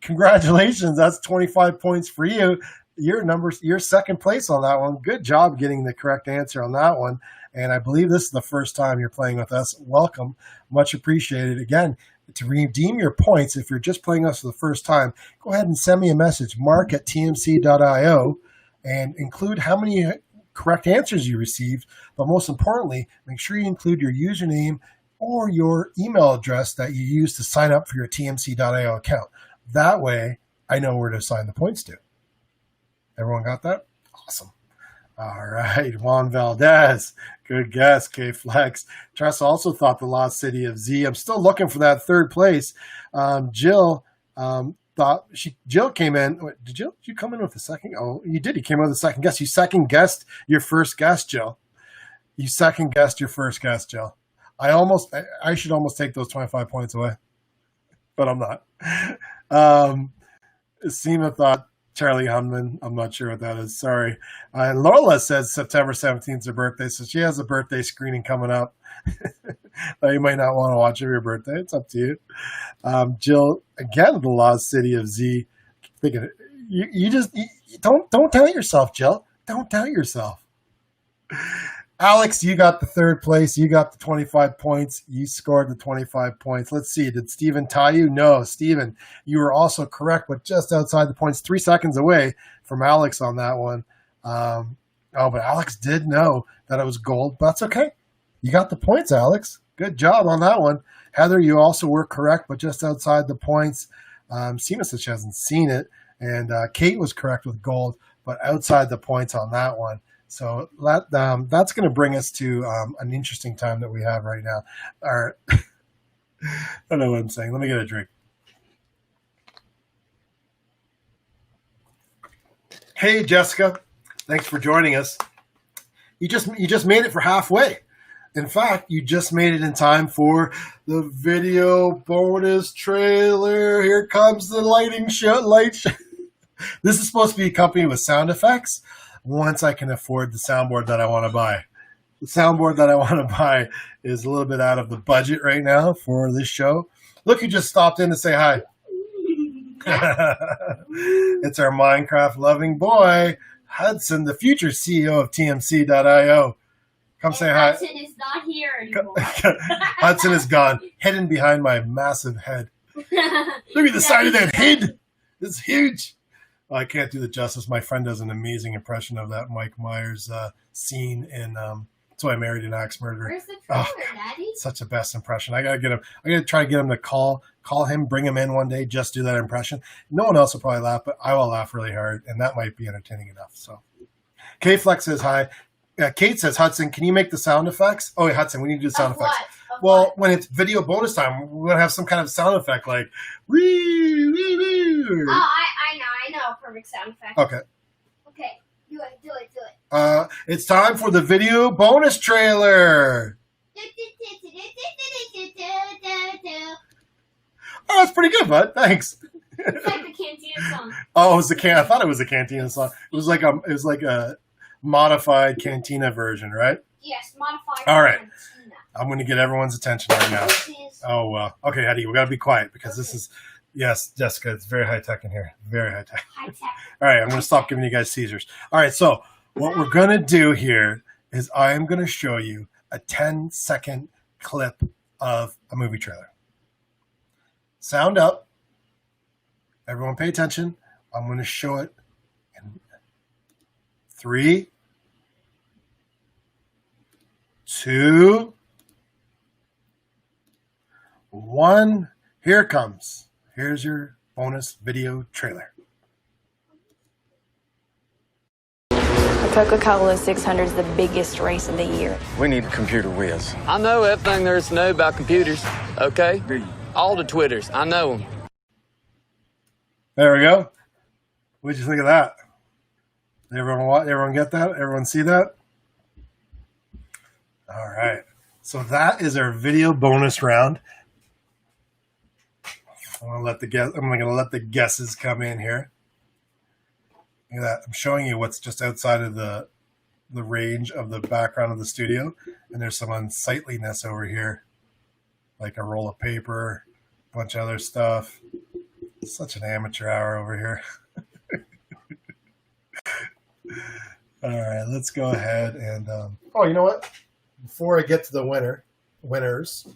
[SPEAKER 1] Congratulations. That's 25 points for you. You're second place on that one. Good job getting the correct answer on that one. And I believe this is the first time you're playing with us. Welcome. Much appreciated. Again, to redeem your points, if you're just playing us for the first time, go ahead and send me a message, mark@tmc.io, and include how many correct answers you received. But most importantly, make sure you include your username or your email address that you use to sign up for your tmc.io account. That way, I know where to assign the points to. Everyone got that? Awesome. All right, Juan Valdez. Good guess, K-Flex. Tressa also thought the Lost City of Z. I'm still looking for that third place. Jill Jill came in. Did you come in with the second? Oh, you did. You came in with the second guess. You second guessed your first guess, Jill. You second guessed your first guess, Jill. I should almost take those 25 points away, but I'm not. Seema thought Charlie Hunman. I'm not sure what that is. Sorry. Lola says September 17th is her birthday, so she has a birthday screening coming up. You might not want to watch it for your birthday. It's up to you. Jill, again, the Lost City of Z. Thinking, you don't doubt yourself, Jill. Don't doubt yourself. Alex, you got the third place. You got the 25 points. You scored the 25 points. Let's see. Did Steven tie you? No. Steven, you were also correct, but just outside the points, 3 seconds away from Alex on that one. But Alex did know that it was gold. But that's okay. You got the points, Alex. Good job on that one. Heather, you also were correct, but just outside the points. Seema says she hasn't seen it. And Kate was correct with gold, but outside the points on that one. So that's going to bring us to an interesting time that we have right now. All right. I don't know what I'm saying. Let me get a drink. Hey, Jessica. Thanks for joining us. You just made it for halfway. In fact, you just made it in time for the video bonus trailer. Here comes the lighting show. This is supposed to be accompanied with sound effects once I can afford the soundboard that I want to buy. The soundboard that I want to buy is a little bit out of the budget right now for this show. Look, you just stopped in to say hi. It's our Minecraft loving boy, Hudson, the future CEO of TMC.io. Come say hi.
[SPEAKER 2] Hudson is not here anymore.
[SPEAKER 1] Hudson is gone, hidden behind my massive head. Look at the side of that head. It's huge. I can't do the justice. My friend does an amazing impression of that Mike Myers scene in That's Why I Married an Axe Murderer.
[SPEAKER 2] Where's the trailer, Daddy?
[SPEAKER 1] Such a best impression. I gotta get him. I gotta try to get him to call him, bring him in one day, just do that impression. No one else will probably laugh, but I will laugh really hard, and that might be entertaining enough. So, K-Flex says hi. Kate says, Hudson, can you make the sound effects? Oh, wait, Hudson, we need to do sound effects. Well, when it's video bonus time, we're gonna have some kind of sound effect like wee wee wee.
[SPEAKER 2] Oh, I know a perfect sound effect.
[SPEAKER 1] Okay.
[SPEAKER 2] Okay, do it.
[SPEAKER 1] It's time for the video bonus trailer. Oh, that's pretty good, bud. Thanks.
[SPEAKER 2] It's like the Cantina song.
[SPEAKER 1] Oh, it was I thought it was a Cantina song. It was like a modified Cantina version, right?
[SPEAKER 2] Yes, modified.
[SPEAKER 1] All right.
[SPEAKER 2] Cantina.
[SPEAKER 1] I'm going to get everyone's attention right now. Oh, well. Okay, Hattie, we got to be quiet because this is, yes, Jessica, it's very high tech in here. Very high tech.
[SPEAKER 2] High tech.
[SPEAKER 1] All right, I'm going to stop giving you guys Caesars. All right, so what we're going to do here is I am going to show you a 10-second clip of a movie trailer. Sound up. Everyone pay attention. I'm going to show it in 3, 2, 1. Here it comes. Here's your bonus video trailer.
[SPEAKER 3] The Coca-Cola 600 is the biggest race of the year.
[SPEAKER 4] We need a computer whiz.
[SPEAKER 5] I know everything there is to know about computers, okay? All the Twitters, I know them.
[SPEAKER 1] There we go. What'd you think of that? Everyone get that? Everyone see that? All right. So that is our video bonus round. I'm gonna let the guesses come in here. Look at that. I'm showing you what's just outside of the range of the background of the studio, and there's some unsightliness over here, like a roll of paper, a bunch of other stuff. Such an amateur hour over here. All right, let's go ahead and oh, you know what? Before I get to the winners,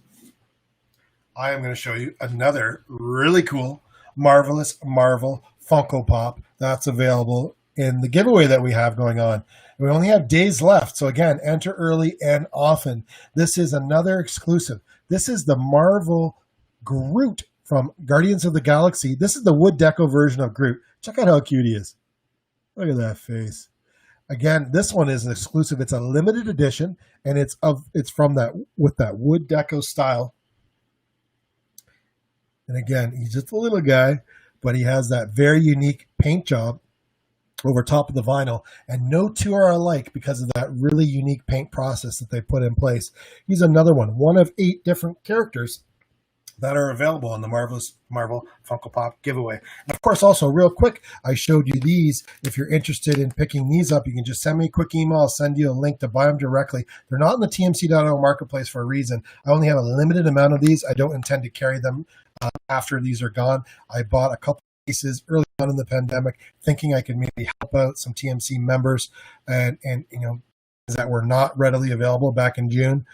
[SPEAKER 1] I am going to show you another really cool, marvelous Marvel Funko Pop that's available in the giveaway that we have going on. We only have days left, so again, enter early and often. This is another exclusive. This is the Marvel Groot from Guardians of the Galaxy. This is the wood deco version of Groot. Check out how cute he is. Look at that face. Again, this one is an exclusive. It's a limited edition, and it's from that wood deco style. And again, he's just a little guy, but he has that very unique paint job over top of the vinyl, and no two are alike because of that really unique paint process that they put in place. He's another one of 8 different characters that are available in the Marvel Funko Pop giveaway. And of course, also real quick, I showed you these. If you're interested in picking these up, you can just send me a quick email. I'll send you a link to buy them directly. They're not in the TMC.io marketplace for a reason. I only have a limited amount of these. I don't intend to carry them after these are gone. I bought a couple pieces early on in the pandemic, thinking I could maybe help out some TMC members and that were not readily available back in June.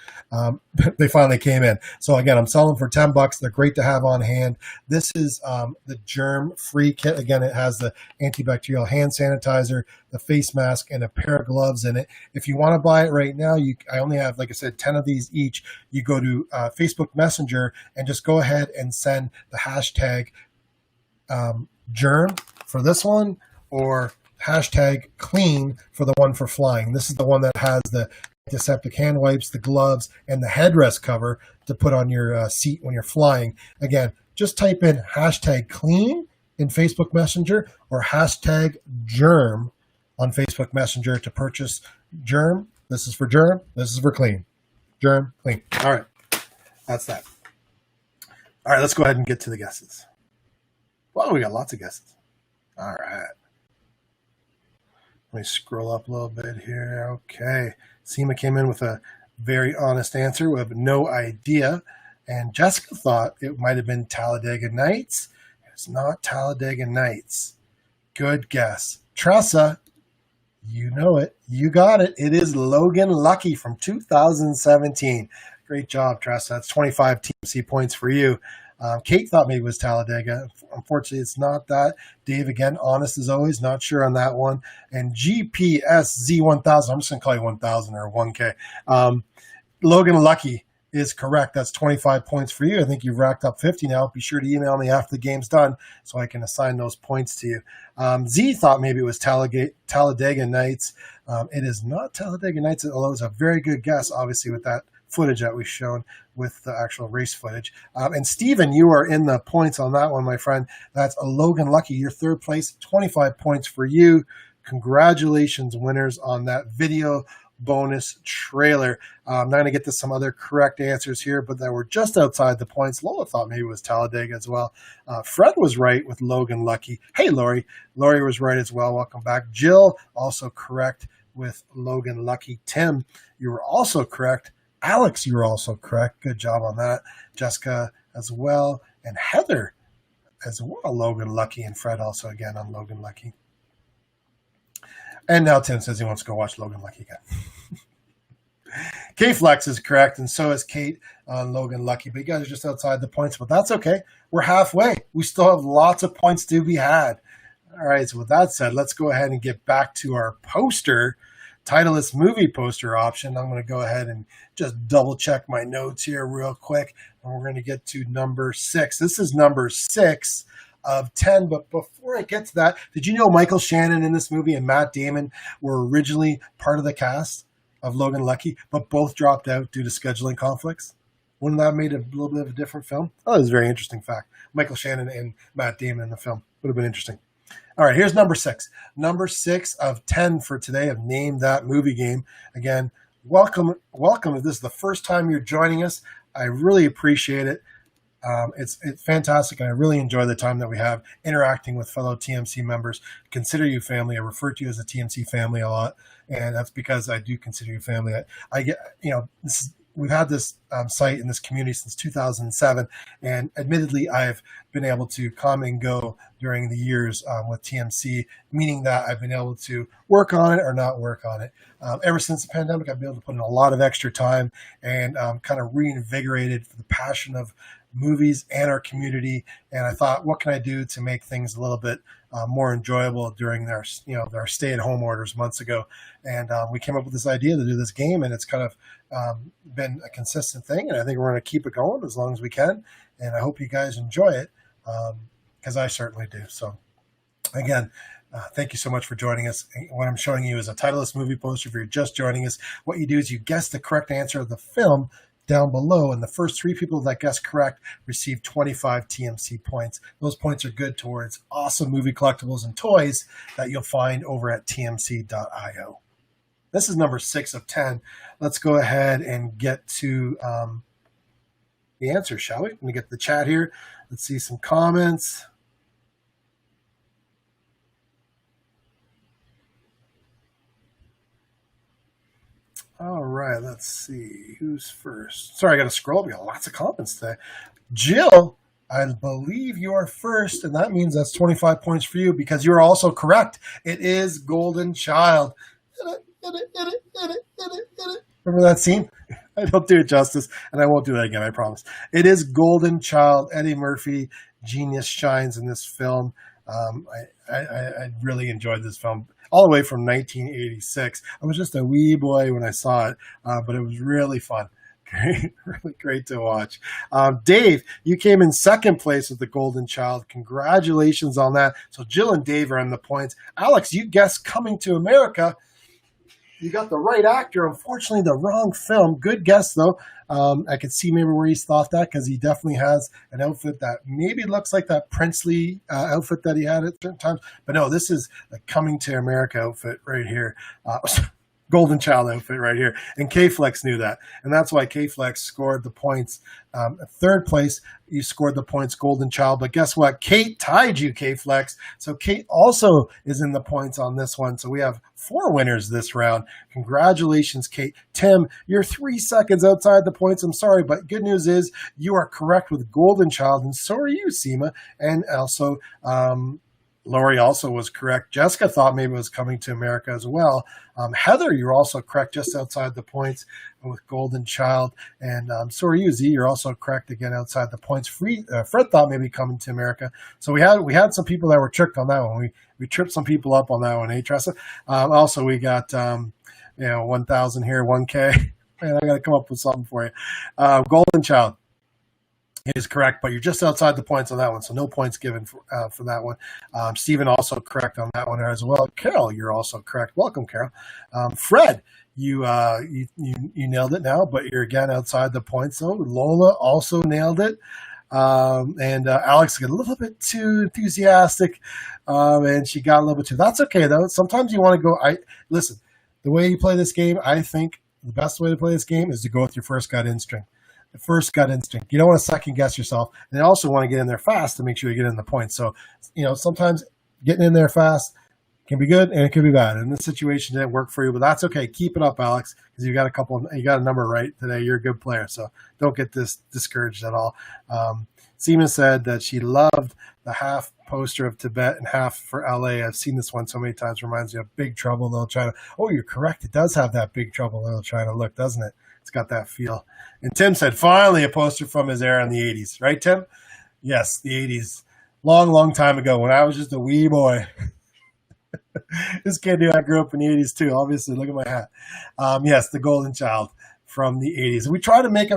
[SPEAKER 1] They finally came in. So again, I'm selling for $10. They're great to have on hand. This is the germ-free kit. Again, it has the antibacterial hand sanitizer, the face mask, and a pair of gloves in it. If you want to buy it right now, I only have, like I said, 10 of these each. You go to Facebook Messenger and just go ahead and send the hashtag germ for this one, or hashtag clean for the one for flying. This is the one that has the antiseptic hand wipes, the gloves, and the headrest cover to put on your seat when you're flying. Again, just type in hashtag clean in Facebook Messenger or hashtag germ on Facebook Messenger to purchase Germ. This is for Germ. This is for Clean. Germ, Clean. All right. That's that. All right, let's go ahead and get to the guesses. Well, we got lots of guesses. All right. Let me scroll up a little bit here. Okay. Seema came in with a very honest answer. We have no idea. And Jessica thought it might have been Talladega Nights. It's not Talladega Nights. Good guess. Tressa, you know it. You got it. It is Logan Lucky from 2017. Great job, Tressa. That's 25 TMC points for you. Kate thought maybe it was Talladega. Unfortunately, it's not that. Dave, again, honest as always, not sure on that one. And GPS Z1000, I'm just going to call you 1000 or 1K. Logan Lucky is correct. That's 25 points for you. I think you've racked up 50 now. Be sure to email me after the game's done so I can assign those points to you. Z thought maybe it was Talladega Nights. It is not Talladega Nights, although it's a very good guess, obviously, with that footage that we've shown with the actual race footage. And Steven, you are in the points on that one, my friend. That's a Logan Lucky, your third place, 25 points for you. Congratulations, winners, on that video bonus trailer. I'm not going to get to some other correct answers here, but that were just outside the points. Lola thought maybe it was Talladega as well. Fred was right with Logan Lucky. Hey, Lori. Lori was right as well. Welcome back. Jill, also correct with Logan Lucky. Tim, you were also correct. Alex, you were also correct. Good job on that. Jessica as well. And Heather as well. Logan Lucky. And Fred also again on Logan Lucky. And now Tim says he wants to go watch Logan Lucky again. K-Flex is correct, and so is Kate on Logan Lucky. But you guys are just outside the points, but that's okay. We're halfway. We still have lots of points to be had. All right, so with that said, let's go ahead and get back to our poster, Titleist movie poster option. I'm going to go ahead and just double check my notes here real quick, and we're going to get to number 6. This is number 6 of 10, but before I get to that, did you know Michael Shannon in this movie and Matt Damon were originally part of the cast of Logan Lucky, but both dropped out due to scheduling conflicts? Wouldn't that have made a little bit of a different film? Oh, that was a very interesting fact. Michael Shannon and Matt Damon in the film. Would have been interesting. All right, here's number 6. Number 6 of 10 for today of Name That Movie Game. Again, welcome. If this is the first time you're joining us, I really appreciate it. It's fantastic, and I really enjoy the time that we have interacting with fellow TMC members. Consider you family. I refer to you as a TMC family a lot, and that's because I do consider you family. I get, we've had this site in this community since 2007, and admittedly, I've been able to come and go during the years with TMC, meaning that I've been able to work on it or not work on it. Ever since the pandemic, I've been able to put in a lot of extra time and kind of reinvigorated for the passion of movies and our community. And I thought, what can I do to make things a little bit more enjoyable during their stay-at-home orders months ago? And we came up with this idea to do this game, and it's kind of been a consistent thing. And I think we're going to keep it going as long as we can. And I hope you guys enjoy it, because I certainly do. So again, thank you so much for joining us. What I'm showing you is a Titleist movie poster. If you're just joining us, what you do is you guess the correct answer of the film down below, and the first 3 people that guess correct receive 25 TMC points. Those points are good towards awesome movie collectibles and toys that you'll find over at tmc.io. This is number 6 of 10. Let's go ahead and get to the answer, shall we? Let me get to the chat here. Let's see some comments. All right, let's see. Who's first? Sorry, I got to scroll. We got lots of comments today. Jill, I believe you are first, and that means that's 25 points for you because you're also correct. It is Golden Child. Remember that scene? I don't do it justice, and I won't do that again, I promise. It is Golden Child. Eddie Murphy, genius, shines in this film. I really enjoyed this film all the way from 1986. I was just a wee boy when I saw it, but it was really fun. Great, really great to watch. Dave, you came in second place with the Golden Child. Congratulations on that. So Jill and Dave are in the points. Alex, you guessed Coming to America. You got the right actor. Unfortunately, the wrong film. Good guess, though. I could see maybe where he's thought that because he definitely has an outfit that maybe looks like that princely outfit that he had at certain times. But no, this is the Coming to America outfit right here. Golden Child outfit right here. And K-Flex knew that. And that's why K-Flex scored the points. Third place, you scored the points Golden Child. But guess what? Kate tied you, K-Flex. So Kate also is in the points on this one. So we have 4 winners this round. Congratulations, Kate. Tim, you're 3 seconds outside the points. I'm sorry, but good news is you are correct with Golden Child. And so are you, Seema. And also, Lori also was correct. Jessica thought maybe it was Coming to America as well. Heather, you're also correct just outside the points with Golden Child. And so are you, Z. You're also correct again outside the points. Fred thought maybe Coming to America. So we had some people that were tricked on that one. We tripped some people up on that one, eh, Tressa? Also, we got 1,000 here, 1K. Man, I got to come up with something for you. Golden Child is correct, but you're just outside the points on that one, so no points given for that one. Stephen also correct on that one as well. Carol, you're also correct. Welcome, Carol. Fred, you nailed it now, but you're again outside the points. So Lola also nailed it. And Alex got a little bit too enthusiastic, and she got a little bit too. That's okay though. Sometimes you want to go. Listen. The way you play this game, I think the best way to play this game is to go with your first gut instinct. The first gut instinct. You don't want to second guess yourself, and you also want to get in there fast to make sure you get in the points. So, sometimes getting in there fast can be good and it can be bad. And this situation didn't work for you, but that's okay. Keep it up, Alex, because you got a number right today. You're a good player, so don't get discouraged at all. Seema said that she loved the half poster of Tibet and half for LA. I've seen this one so many times. Reminds me of Big Trouble in Little China. Oh, you're correct. It does have that Big Trouble in Little China look, doesn't it? It's got that feel. And Tim said, finally, a poster from his era in the 80s. Right, Tim? Yes, the 80s. Long, long time ago when I was just a wee boy. This kid knew I grew up in the 80s too. Obviously, look at my hat. Yes, the Golden Child from the 80s. We try to make a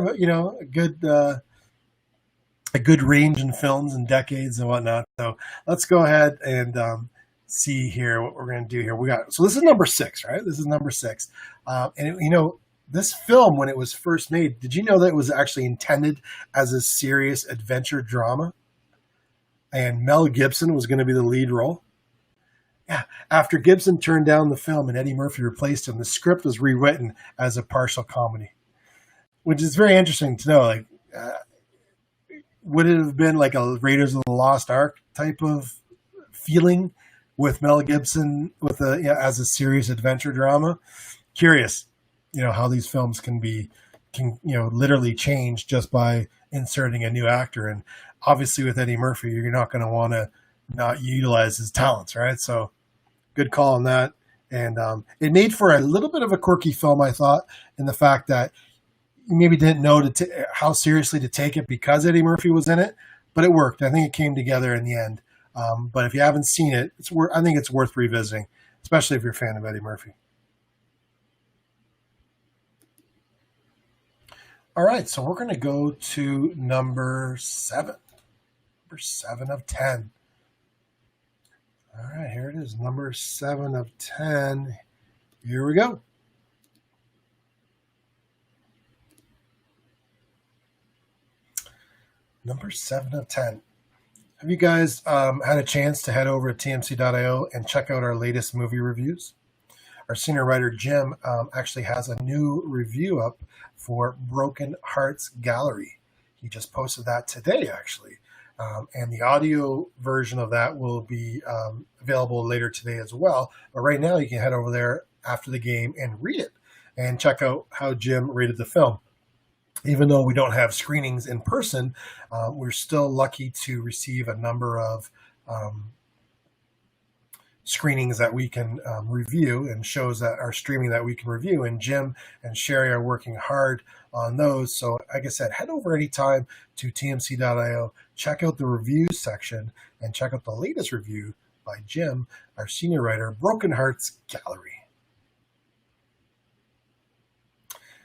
[SPEAKER 1] good range in films and decades and whatnot. So let's go ahead and see here what we're going to do here. So this is number 6, right? This is number 6. This film, when it was first made, did you know that it was actually intended as a serious adventure drama? And Mel Gibson was going to be the lead role. Yeah. After Gibson turned down the film and Eddie Murphy replaced him, the script was rewritten as a partial comedy, which is very interesting to know. Would it have been like a Raiders of the Lost Ark type of feeling with Mel Gibson as a serious adventure drama? Curious, how these films can literally change just by inserting a new actor. And obviously with Eddie Murphy, you're not going to want to not utilize his talents, right? So good call on that. And it made for a little bit of a quirky film, I thought, in the fact that you maybe didn't know how seriously to take it because Eddie Murphy was in it, but it worked. I think it came together in the end. But if you haven't seen it, I think it's worth revisiting, especially if you're a fan of Eddie Murphy. All right, so we're going to go to number 7. Number 7 of 10. All right, here it is, number 7 of 10. Here we go. Number 7 of 10. Have you guys had a chance to head over to tmc.io and check out our latest movie reviews? Our senior writer, Jim, actually has a new review up for Broken Hearts Gallery. He just posted that today, actually. And the audio version of that will be available later today as well. But right now, you can head over there after the game and read it and check out how Jim rated the film. Even though we don't have screenings in person, we're still lucky to receive a number of screenings that we can review and shows that are streaming that we can review. And Jim and Sherry are working hard on those. So like I said, head over anytime to tmc.io, check out the reviews section, and check out the latest review by Jim, our senior writer, Broken Hearts Gallery.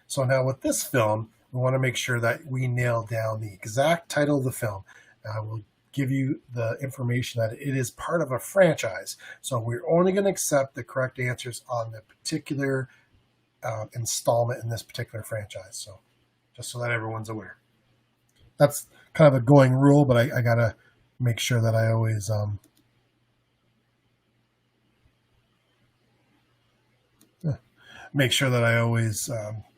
[SPEAKER 1] So now with this film, we want to make sure that we nail down the exact title of the film. We'll give you the information that it is part of a franchise. So we're only going to accept the correct answers on the particular installment in this particular franchise. So just so that everyone's aware. That's kind of a going rule, but I got to make sure that I always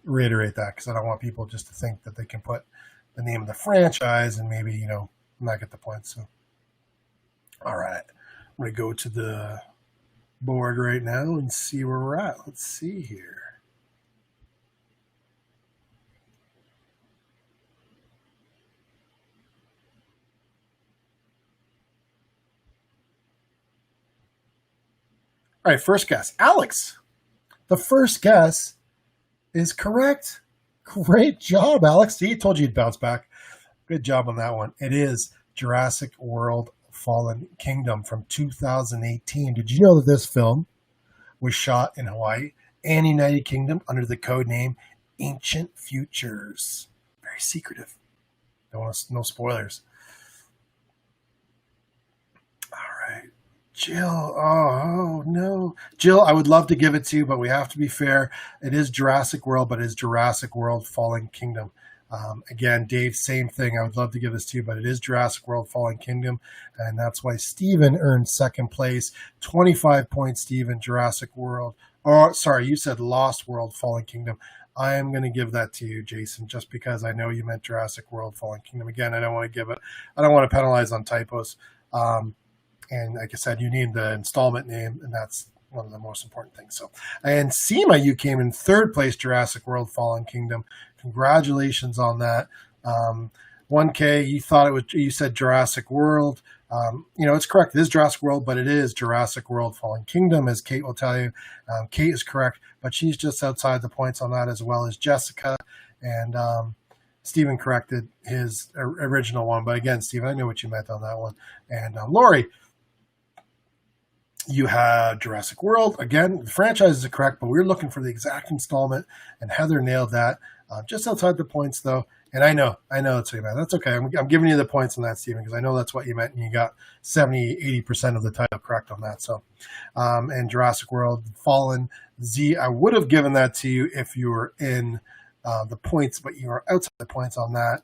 [SPEAKER 1] reiterate that, because I don't want people just to think that they can put the name of the franchise and maybe, not get the points. So, all right. I'm going to go to the board right now and see where we're at. Let's see here. All right, first guess. Alex. The first guess is correct. Great job, Alex. See, I told you you'd bounce back. Good job on that one. It is Jurassic World Fallen Kingdom from 2018. Did you know that this film was shot in Hawaii and United Kingdom under the code name Ancient Futures? Very secretive. No spoilers. All right. Jill, oh no. Jill, I would love to give it to you, but we have to be fair. It is Jurassic World, but it is Jurassic World Fallen Kingdom. Again, Dave, same thing. I would love to give this to you, but it is Jurassic World Fallen Kingdom, and that's why Steven earned second place. 25 points, Steven, Jurassic World. Oh, sorry, you said Lost World Fallen Kingdom. I am going to give that to you, Jason, just because I know you meant Jurassic World Fallen Kingdom. Again, I don't want to penalize on typos. And like I said, you need the installment name, and that's one of the most important things. So, and Seema, you came in third place, Jurassic World Fallen Kingdom. Congratulations on that. 1K, you said Jurassic World. It's correct. It is Jurassic World, but it is Jurassic World Fallen Kingdom, as Kate will tell you. Kate is correct, but she's just outside the points on that, as well as Jessica. And Stephen corrected his original one. But again, Stephen, I know what you meant on that one. And Lori, you had Jurassic World. Again, the franchise is correct, but we were looking for the exact installment, and Heather nailed that. Just outside the points, though. And I know that's what you meant. That's okay. I'm giving you the points on that, Stephen, because I know that's what you meant, and you got 80% of the title correct on that. So, and Jurassic World Fallen Z, I would have given that to you if you were in the points, but you are outside the points on that.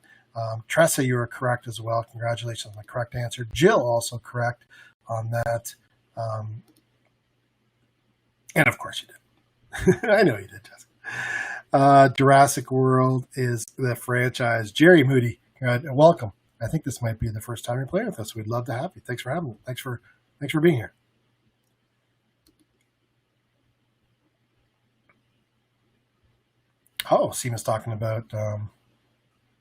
[SPEAKER 1] Tressa, you were correct as well. Congratulations on the correct answer. Jill, also correct on that. And of course you did. I know you did, Jessica. Jurassic World is the franchise. Jerry Moody, welcome. I think this might be the first time you're playing with us. We'd love to have you. Thanks for having me. Thanks for being here. Oh, Seema's talking about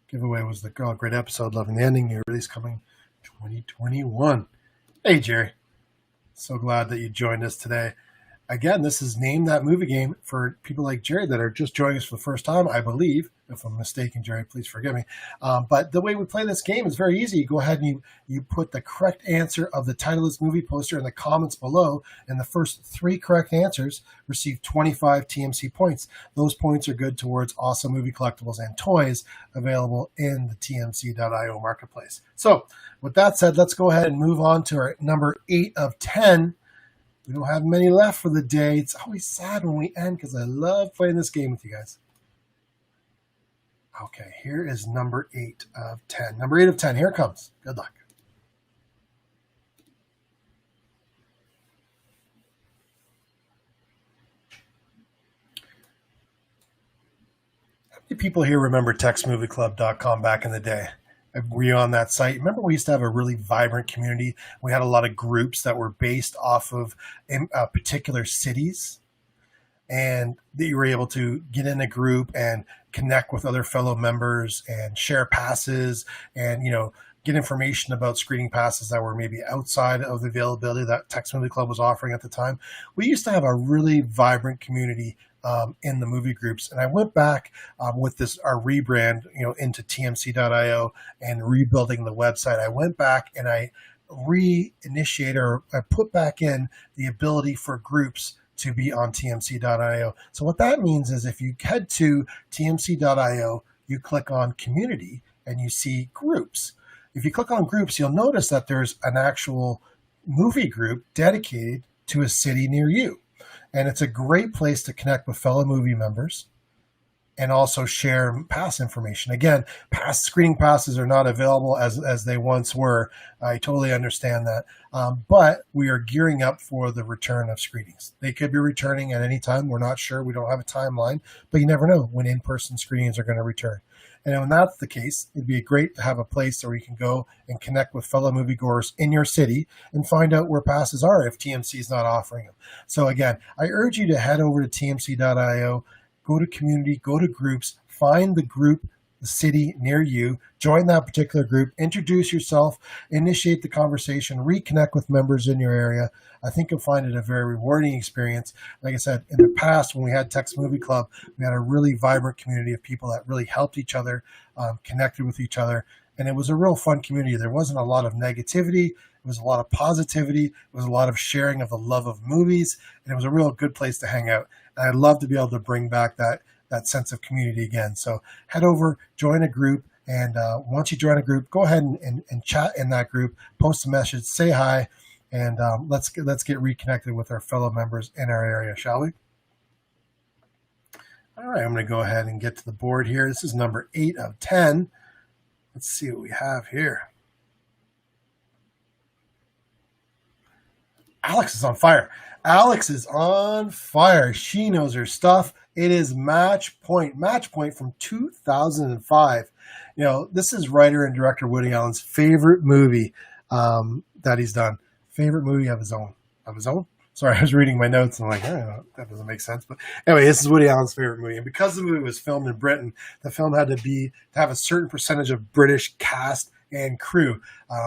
[SPEAKER 1] giveaway was the great episode, loving the ending. New release coming 2021. Hey, Jerry. So glad that you joined us today. Again, this is Name That Movie Game for people like Jerry that are just joining us for the first time, I believe. If I'm mistaken, Jerry, please forgive me. But the way we play this game is very easy. You go ahead and you put the correct answer of the title of this movie poster in the comments below, and the first 3 correct answers receive 25 TMC points. Those points are good towards awesome movie collectibles and toys available in the TMC.io marketplace. So with that said, let's go ahead and move on to our number 8 of 10. We don't have many left for the day. It's always sad when we end because I love playing this game with you guys. Okay, here is number 8 of 10. Number 8 of 10, here it comes. Good luck. How many people here remember textmovieclub.com back in the day? Were you on that site? Remember, we used to have a really vibrant community. We had a lot of groups that were based off of particular cities, and that you were able to get in a group and connect with other fellow members and share passes and, get information about screening passes that were maybe outside of the availability that Text Movie Club was offering at the time. We used to have a really vibrant community in the movie groups. And I went back with our rebrand, into TMC.io and rebuilding the website. I went back and I I put back in the ability for groups to be on TMC.io. So what that means is if you head to TMC.io, you click on community and you see groups. If you click on groups, you'll notice that there's an actual movie group dedicated to a city near you. And it's a great place to connect with fellow movie members and also share pass information. Again, screening passes are not available as they once were. I totally understand that. But we are gearing up for the return of screenings. They could be returning at any time. We're not sure. We don't have a timeline, but you never know when in-person screenings are going to return. And when that's the case, it'd be great to have a place where you can go and connect with fellow moviegoers in your city and find out where passes are if TMC is not offering them. So again, I urge you to head over to tmc.io, go to community, go to groups, find the group, the city near you, join that particular group, introduce yourself, initiate the conversation, reconnect with members in your area. I think you'll find it a very rewarding experience. Like I said, in the past, when we had Text Movie Club, we had a really vibrant community of people that really helped each other, connected with each other, and it was a real fun community. There wasn't a lot of negativity. It was a lot of positivity. It was a lot of sharing of the love of movies, and it was a real good place to hang out. And I'd love to be able to bring back that sense of community again. So head over, join a group, and once you join a group, go ahead and chat in that group, post a message, say hi, and let's get reconnected with our fellow members in our area, shall we? All right, I'm going to go ahead and get to the board here. This is number 8 of 10. Let's see what we have here. Alex is on fire. Alex is on fire. She knows her stuff. It is Match Point. Match Point from 2005. You know, this is writer and director Woody Allen's favorite movie that he's done. Favorite movie of his own. Of his own? Sorry, I was reading my notes and I'm like, that doesn't make sense. But anyway, this is Woody Allen's favorite movie. And because the movie was filmed in Britain, the film had to have a certain percentage of British cast and crew.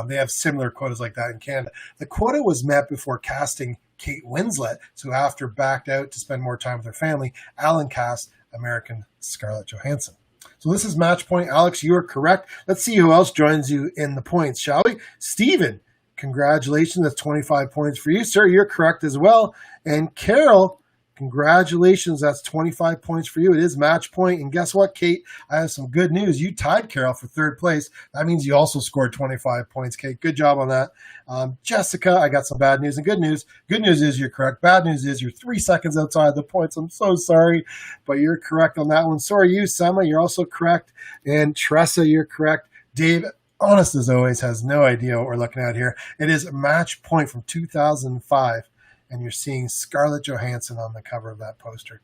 [SPEAKER 1] They have similar quotas like that in Canada. The quota was met before casting Kate Winslet, so after backed out to spend more time with her family, Allen cast American Scarlett Johansson. So this is Match Point. Alex, you are correct. Let's see who else joins you in the points, shall we? Steven, congratulations. That's 25 points for you, sir. You're correct as well. And Carol, congratulations. That's 25 points for you. It is Match Point. And guess what, Kate? I have some good news. You tied Carol for third place. That means you also scored 25 points, Kate. Good job on that. Jessica, I got some bad news and good news. Good news is you're correct. Bad news is you're 3 seconds outside the points. I'm so sorry, but you're correct on that one. So are you, Sema. You're also correct. And Tressa, you're correct. Dave, honest as always, has no idea what we're looking at here. It is Match Point from 2005. And you're seeing Scarlett Johansson on the cover of that poster.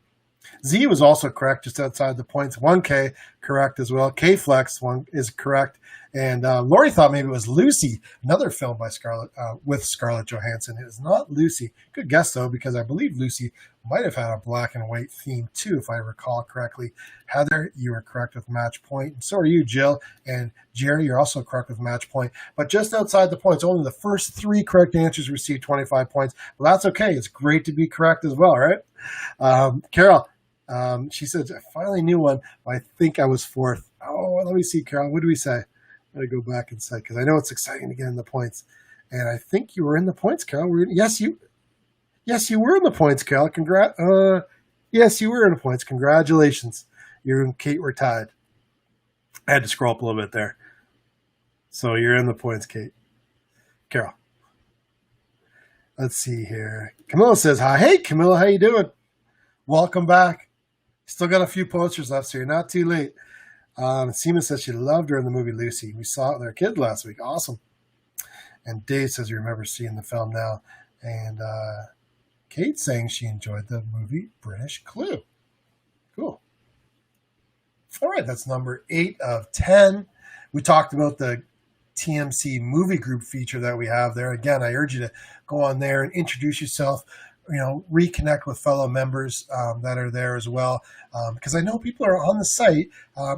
[SPEAKER 1] Z was also correct, just outside the points. 1K correct as well. K-Flex one is correct. And Lori thought maybe it was Lucy, another film by with Scarlett Johansson. It is not Lucy. Good guess, though, because I believe Lucy might have had a black and white theme, too, if I recall correctly. Heather, you are correct with Match Point. And so are you, Jill. And Jerry, you're also correct with Match Point. But just outside the points, only the first 3 correct answers receive 25 points. Well, that's okay. It's great to be correct as well, right? Carol, she said, I finally knew one, but I think I was 4th. Oh, let me see, Carol. What do we say? I'm going to go back and say, because I know it's exciting to get in the points. And I think you were in the points, Carol. Yes, you were in the points, Carol. Yes, you were in the points. Congratulations. You and Kate were tied. I had to scroll up a little bit there. So you're in the points, Kate. Carol. Let's see here. Camilla says hi. Hey, Camilla, how you doing? Welcome back. Still got a few posters left, so you're not too late. Seema says she loved her in the movie Lucy. We saw it with our kid last week. Awesome. And Dave says he remembers seeing the film now. And Kate's saying she enjoyed the movie British Clue. Cool. All right, that's number 8 of 10. We talked about the TMC movie group feature that we have there. Again, I urge you to go on there and introduce yourself, reconnect with fellow members that are there as well. Because I know people are on the site.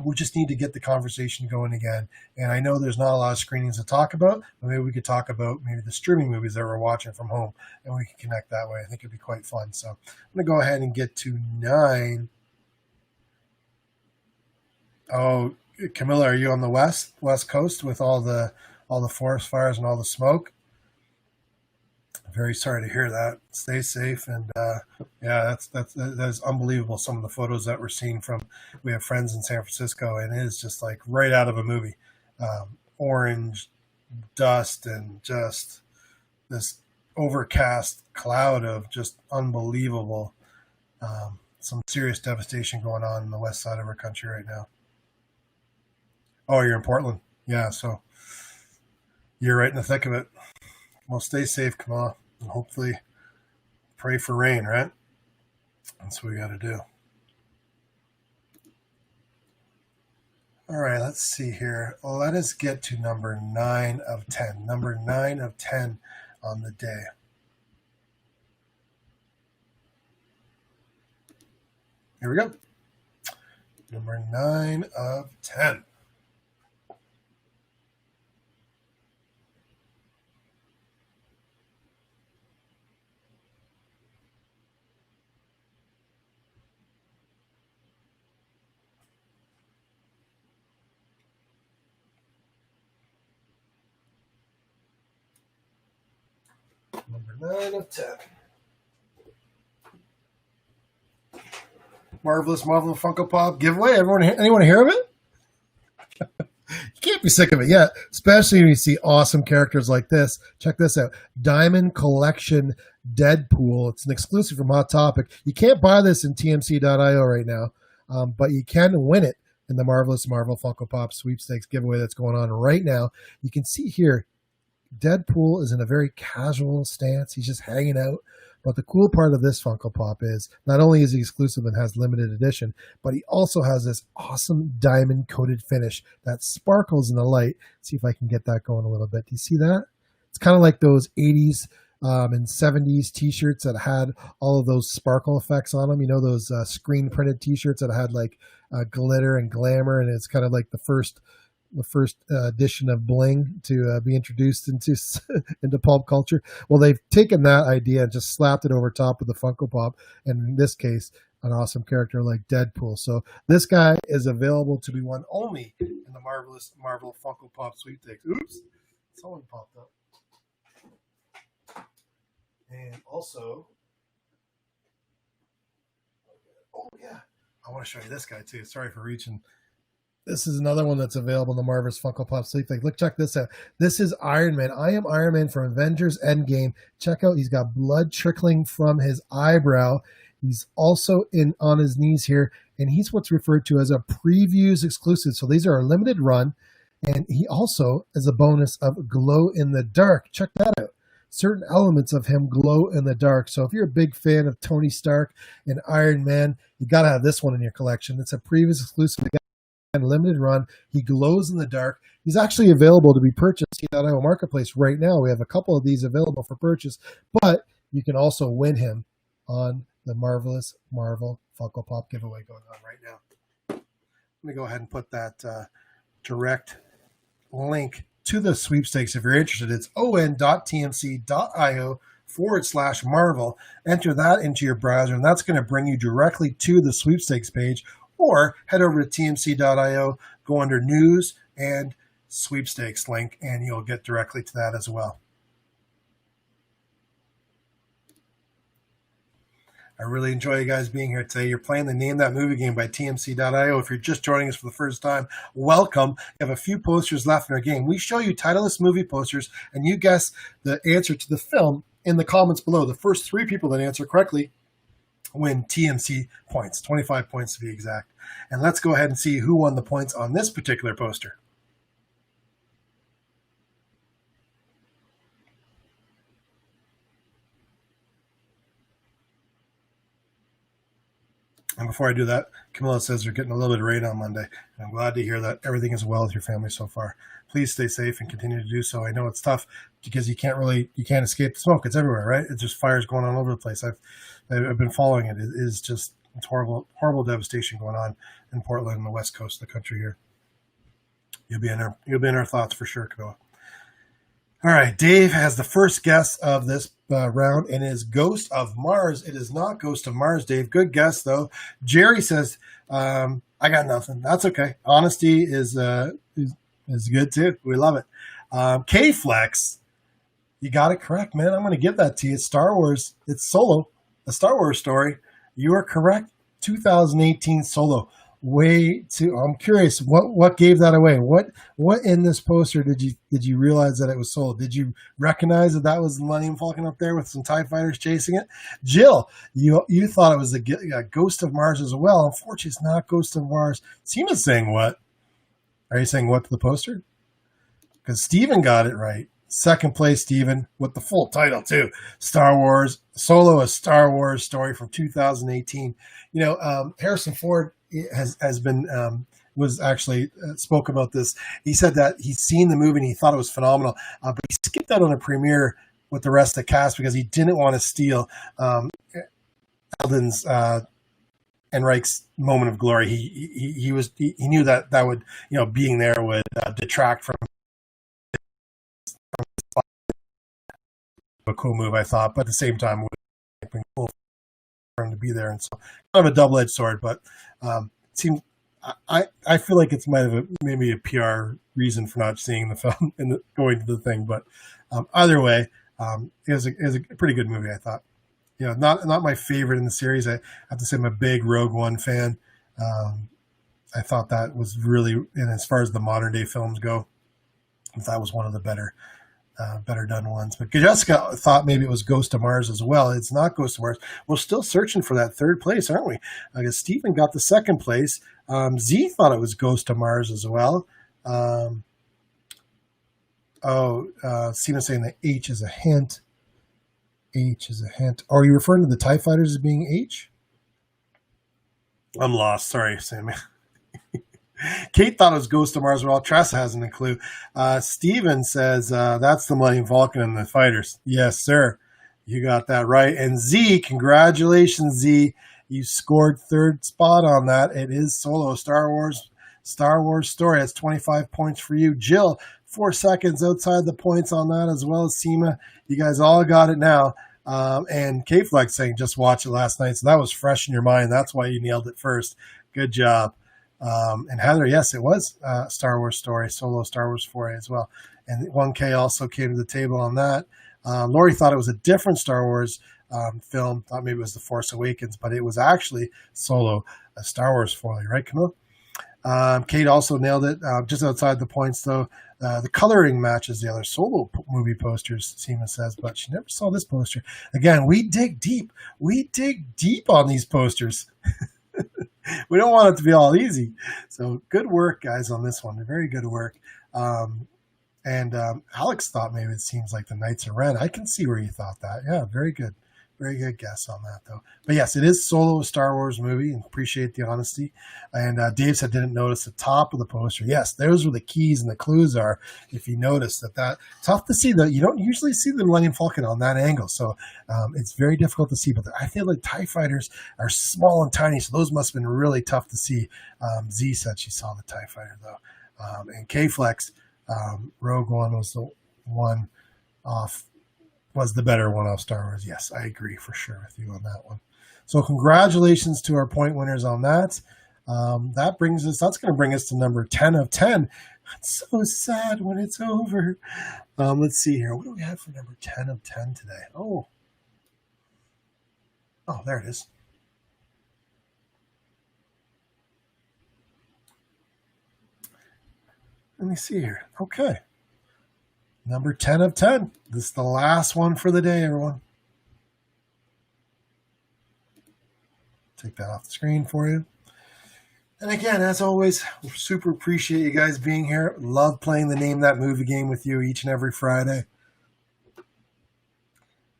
[SPEAKER 1] We just need to get the conversation going again. And I know there's not a lot of screenings to talk about, but maybe we could talk about maybe the streaming movies that we're watching from home, and we can connect that way. I think it'd be quite fun. So I'm going to go ahead and get to 9. Oh, Camilla, are you on the west coast with all the forest fires and all the smoke? Very sorry to hear that. Stay safe, and yeah, that is unbelievable. Some of the photos that we're seeing we have friends in San Francisco, and it is just like right out of a movie. Orange dust and just this overcast cloud of just unbelievable Some serious devastation going on in the west side of our country right now. Oh, you're in Portland. Yeah, so you're right in the thick of it. Well, stay safe, Kamala, and hopefully pray for rain, right? That's what we got to do. All right, let's see here. Let us get to number 9 of 10. Number 9 of 10 on the day. Here we go. Number 9 of 10. Number 9 of 10. Marvelous Marvel Funko Pop giveaway. Anyone hear of it? You can't be sick of it yet, especially when you see awesome characters like this. Check this out. Diamond Collection Deadpool. It's an exclusive from Hot Topic. You can't buy this in TMC.io right now, but you can win it in the Marvelous Marvel Funko Pop sweepstakes giveaway that's going on right now. You can see here, Deadpool is in a very casual stance. He's just hanging out. But the cool part of this Funko Pop is not only is he exclusive and has limited edition, but he also has this awesome diamond coated finish that sparkles in the light. See if I can get that going a little bit. Do you see that? It's kind of like those 80s and 70s t-shirts that had all of those sparkle effects on them. You know, those screen printed t-shirts that had like glitter and glamour, and it's kind of like the first edition of bling to be introduced into pulp culture. Well, they've taken that idea and just slapped it over top of the Funko Pop, and in this case, an awesome character like Deadpool. So this guy is available to be won only in the Marvelous Marvel Funko Pop sweepstakes. Oops, someone popped up. And also, oh yeah, I want to show you this guy too. Sorry for reaching. This is another one that's available in the Marvelous Funko Pop sweepstakes. Look, check this out. This is Iron Man. I am Iron Man from Avengers Endgame. Check out, he's got blood trickling from his eyebrow. He's also on his knees here, and he's what's referred to as a previews exclusive. So these are a limited run, and he also is a bonus of glow in the dark. Check that out. Certain elements of him glow in the dark. So if you're a big fan of Tony Stark and Iron Man, you got to have this one in your collection. It's a previous exclusive. Limited run. He glows in the dark. He's actually available to be purchased in the marketplace right now. We have a couple of these available for purchase, but you can also win him on the Marvelous Marvel Funko Pop giveaway going on right now. Let me go ahead and put that direct link to the sweepstakes if you're interested. It's on.tmc.io/Marvel. Enter that into your browser, and that's going to bring you directly to the sweepstakes page. Or head over to tmc.io, go under news and sweepstakes link, and you'll get directly to that as well. I really enjoy you guys being here today. You're playing the Name That Movie game by tmc.io. If you're just joining us for the first time, welcome. We have a few posters left in our game. We show you titleless movie posters, and you guess the answer to the film in the comments below. The first 3 people that answer correctly win TMC points, 25 points to be exact. And let's go ahead and see who won the points on this particular poster. And before I do that, Camilla says they're getting a little bit of rain on Monday. And I'm glad to hear that everything is well with your family so far. Please stay safe and continue to do so. I know it's tough because you can't escape the smoke. It's everywhere, right? It's just fires going on all over the place. I've been following it. It's horrible devastation going on in Portland and the west coast of the country here. You'll be in our thoughts for sure, Camilla. All right, Dave has the first guess of this round, and is Ghost of Mars. It is not Ghost of Mars, Dave. Good guess, though. Jerry says, I got nothing. That's okay. Honesty is good, too. We love it. K-Flex, you got it correct, man. I'm going to give that to you. It's Star Wars. It's Solo, a Star Wars story. You are correct. 2018 Solo. way too. I'm curious what gave that away. What in this poster did you realize that it was Solo? Did you recognize that was the Millennium Falcon up there with some TIE fighters chasing it? Jill, you thought it was a Ghost of Mars as well. Unfortunately, it's not Ghost of Mars. Seema's saying what? Are you saying what to the poster? Because Steven got it right. Second place, Steven, with the full title too. Star Wars Solo, a Star Wars story from 2018. Harrison Ford has been was actually spoke about this. He said that he's seen the movie and he thought it was phenomenal, but he skipped out on a premiere with the rest of the cast because he didn't want to steal Alden's and Reich's moment of glory. He knew that would being there would detract from a cool move, I thought, but at the same time would have been cool for him to be there, and so kind of a double-edged sword. But it seemed I feel like it's maybe a PR reason for not seeing the film and going to the thing. But either way, it was a pretty good movie, I thought. Not my favorite in the series. I have to say I'm a big Rogue One fan. I thought that was really, and as far as the modern day films go, that was one of the better done ones. But Jessica thought maybe it was Ghost of Mars as well. It's not Ghost of Mars. We're still searching for that third place, aren't we? I guess Stephen got the second place. Z thought it was Ghost of Mars as well. Stephen's saying that H is a hint. H is a hint. Are you referring to the TIE fighters as being H? I'm lost. Sorry, Sammy. Kate thought it was Ghost of Mars. Well, Tressa hasn't a clue. Steven says that's the Millennium Falcon and the fighters. Yes, sir. You got that right. And Z, congratulations, Z. You scored third spot on that. It is Solo, Star Wars story. That's 25 points for you. Jill, 4 seconds outside the points on that, as well as Seema. You guys all got it now. And K-Flex saying just watch it last night. So that was fresh in your mind. That's why you nailed it first. Good job. And Heather, yes, it was Star Wars story, Solo Star Wars story as well. And 1K also came to the table on that. Lori thought it was a different Star Wars film. Thought maybe it was The Force Awakens, but it was actually Solo, a Star Wars foil, right, Camille? Kate also nailed it. Just outside the points, though. The coloring matches the other Solo movie posters, Seema says, but she never saw this poster. Again, we dig deep. We dig deep on these posters. We don't want it to be all easy. So good work, guys, on this one. Very good work. And Alex thought maybe it seems like the Knights of Ren. I can see where you thought that. Yeah, very good. Very good guess on that, though. But yes, it is Solo, a Star Wars movie, and appreciate the honesty. And Dave said didn't notice the top of the poster. Yes, those were the keys and the clues are, if you notice that tough to see. You don't usually see the Millennium Falcon on that angle, so it's very difficult to see. But I feel like TIE fighters are small and tiny, so those must have been really tough to see. Z said she saw the TIE fighter, though. And K-Flex, Rogue One was the one off. Was the better one off Star Wars. Yes, I agree for sure with you on that one. So congratulations to our point winners on that. That's going to bring us to number 10 of 10. It's so sad when it's over. Let's see here. What do we have for number 10 of 10 today? Oh, there it is. Let me see here. Okay. Number 10 of 10. This is the last one for the day, everyone. Take that off the screen for you. And again, as always, super appreciate you guys being here. Love playing the Name That Movie game with you each and every Friday.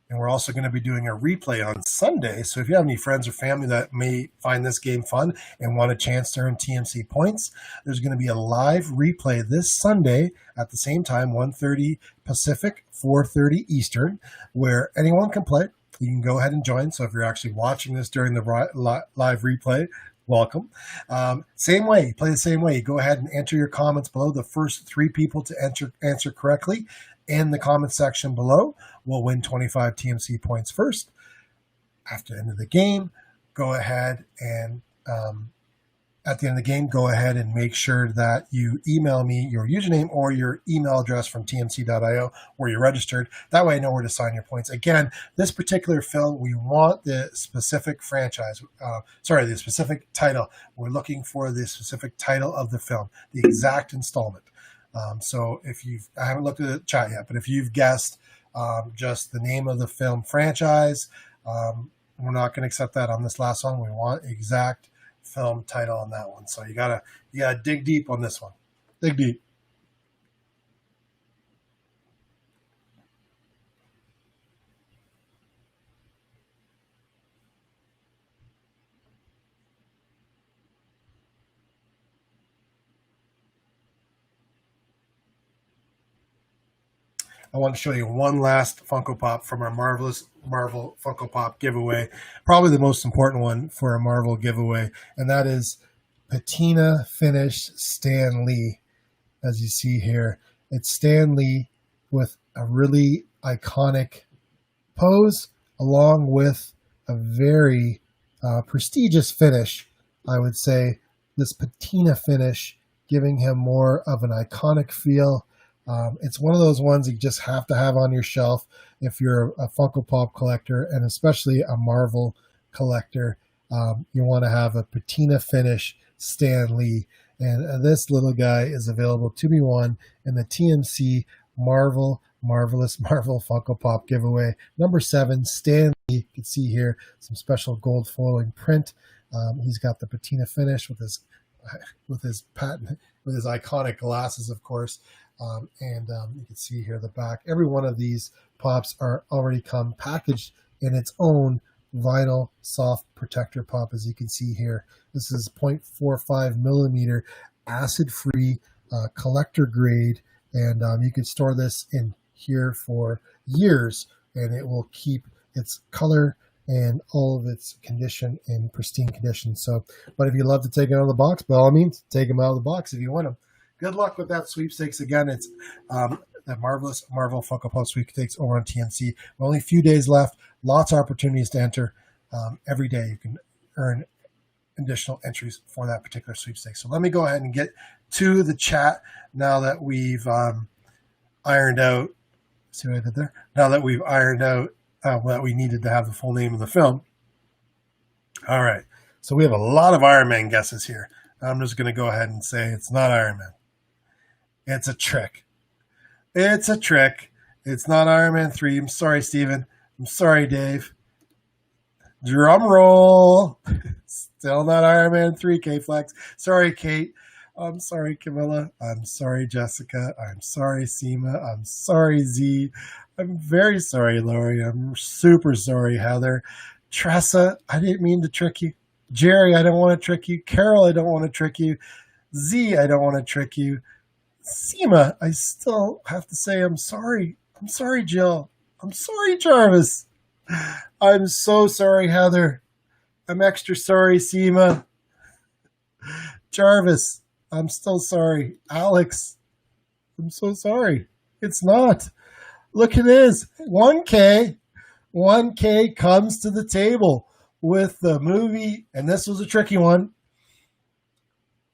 [SPEAKER 1] And we're also going to be doing a replay on Sunday. So if you have any friends or family that may find this game fun and want a chance to earn TMC points, there's going to be a live replay this Sunday at the same time, 1:30 Pacific, 4:30 Eastern, where anyone can play. You can go ahead and join. So if you're actually watching this during the live replay, welcome. Same way, play the same way. You go ahead and enter your comments below. The first 3 people to answer correctly in the comment section below will win 25 TMC points first. After the end of the game, go ahead and at the end of the game, go ahead and make sure that you email me your username or your email address from tmc.io where you're registered. That way I know where to sign your points. Again, this particular film, we want the specific franchise, the specific title. We're looking for the specific title of the film, the exact installment. So I haven't looked at the chat yet, but if you've guessed just the name of the film franchise, we're not going to accept that on this last one. We want exact film title on that one. So you gotta dig deep on this one. Dig deep. I want to show you one last Funko Pop from our marvelous Marvel Funko Pop giveaway. Probably the most important one for a Marvel giveaway, and that is patina finish Stan Lee. As you see here, it's Stan Lee with a really iconic pose, along with a very prestigious finish. I would say this patina finish giving him more of an iconic feel. It's one of those ones you just have to have on your shelf if you're a Funko Pop collector, and especially a Marvel collector. You want to have a patina finish Stan Lee. And this little guy is available to be won in the TMC Marvelous Marvel Funko Pop giveaway. Number 7, Stan Lee. You can see here some special gold foiling print. He's got the patina finish with his iconic glasses, of course. And you can see here the back. Every one of these pops are already come packaged in its own vinyl soft protector pop, as you can see here. This is 0.45 millimeter acid-free collector grade, and you can store this in here for years, and it will keep its color and all of its condition in pristine condition. So, but if you love to take it out of the box, by all means, take them out of the box if you want them. Good luck with that sweepstakes. Again, it's the marvelous Marvel Funko Pop sweepstakes over on TMC. Only a few days left. Lots of opportunities to enter. Every day you can earn additional entries for that particular sweepstakes. So let me go ahead and get to the chat now that we've ironed out. See what I did there? Now that we've ironed out what we needed to have the full name of the film. All right. So we have a lot of Iron Man guesses here. I'm just going to go ahead and say it's not Iron Man. It's a trick. It's a trick. It's not Iron Man 3. I'm sorry, Steven. I'm sorry, Dave. Drum roll. Still not Iron Man 3, K-Flex. Sorry, Kate. I'm sorry, Camilla. I'm sorry, Jessica. I'm sorry, Seema. I'm sorry, Z. I'm very sorry, Lori. I'm super sorry, Heather. Tressa, I didn't mean to trick you. Jerry, I don't want to trick you. Carol, I don't want to trick you. Z, I don't want to trick you. Seema, I still have to say I'm sorry. I'm sorry, Jill. I'm sorry, Jarvis. I'm so sorry, Heather. I'm extra sorry, Seema. Jarvis, I'm still sorry. Alex, I'm so sorry. It's not. Look at this. 1K. 1K comes to the table with the movie, and this was a tricky one.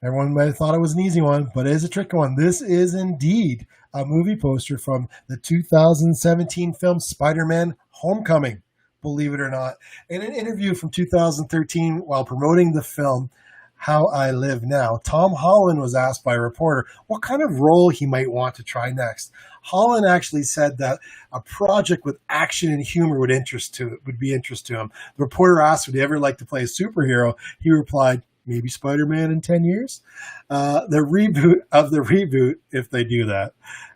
[SPEAKER 1] Everyone might have thought it was an easy one, but it is a tricky one. This is indeed a movie poster from the 2017 film Spider-Man Homecoming, believe it or not. In an interview from 2013 while promoting the film How I Live Now, Tom Holland was asked by a reporter what kind of role he might want to try next. Holland actually said that a project with action and humor would be interest to him. The reporter asked, would he ever like to play a superhero? He replied, maybe Spider-Man in 10 years. The reboot of the reboot, if they do that.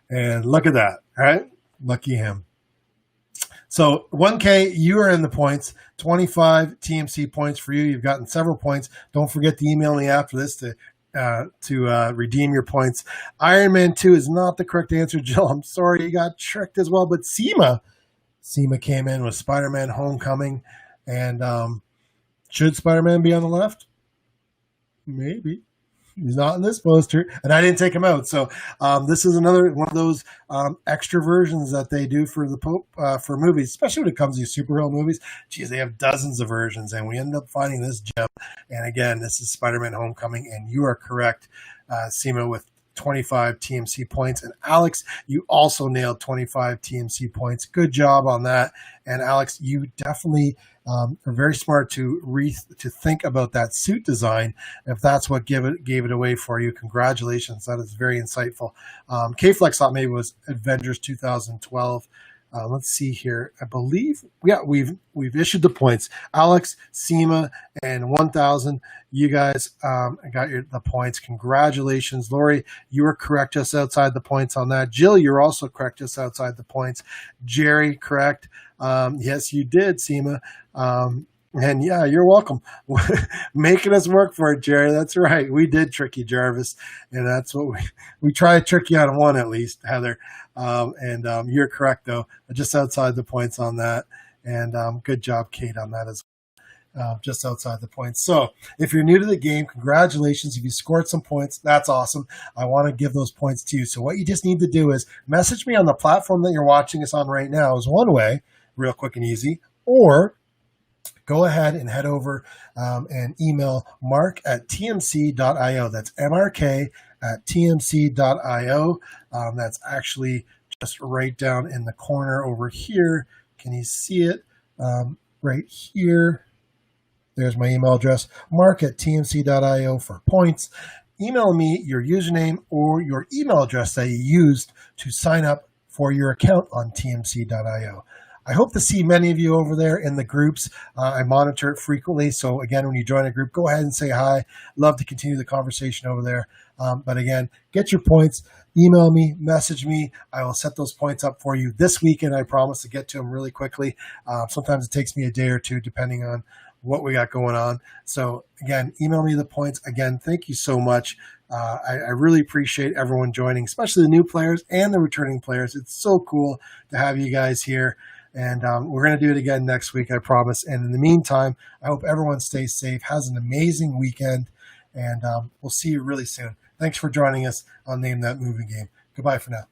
[SPEAKER 1] And look at that, right? Lucky him. So 1K, you are in the points. 25 TMC points for you. You've gotten several points. Don't forget to email me after this to redeem your points. Iron Man 2 is not the correct answer, Jill. I'm sorry you got tricked as well. But Seema came in with Spider-Man Homecoming. And should Spider-Man be on the left? Maybe. He's not in this poster, and I didn't take him out. So this is another one of those extra versions that they do for the for movies, especially when it comes to these superhero movies. Geez, they have dozens of versions, and we end up finding this gem. And again, this is Spider-Man: Homecoming, and you are correct, Seema, with 25 TMC points. And Alex, you also nailed 25 TMC points. Good job on that. And Alex, you definitely are very smart to think about that suit design. If that's what gave it away for you, congratulations. That is very insightful. K-Flex thought maybe it was Avengers 2012. Let's see here. I believe, we've issued the points. Alex, Seema, and 1,000. You guys got the points. Congratulations. Lori, you were correct just outside the points on that. Jill, you're also correct just outside the points. Jerry, correct. Yes, you did, Seema. And yeah, you're welcome. Making us work for it, Jerry. That's right. We did trick you, Jarvis. And that's what we try to trick you on one at least, Heather. And you're correct, though. Just outside the points on that. And good job, Kate, on that as well. Just outside the points. So if you're new to the game, congratulations. If you scored some points, that's awesome. I want to give those points to you. So what you just need to do is message me on the platform that you're watching us on right now is one way, real quick and easy, or go ahead and head over and email mark@tmc.io. That's MRK@tmc.io. That's actually just right down in the corner over here. Can you see it? Right here. There's my email address, mark@tmc.io for points. Email me your username or your email address that you used to sign up for your account on tmc.io. I hope to see many of you over there in the groups. I monitor it frequently. So again, when you join a group, go ahead and say hi. Love to continue the conversation over there. But again, get your points. Email me, message me. I will set those points up for you this weekend. I promise to get to them really quickly. Sometimes it takes me a day or two, depending on what we got going on. So again, email me the points. Again, thank you so much. I really appreciate everyone joining, especially the new players and the returning players. It's so cool to have you guys here. And we're going to do it again next week, I promise. And in the meantime, I hope everyone stays safe, has an amazing weekend, and we'll see you really soon. Thanks for joining us on Name That Movie Game. Goodbye for now.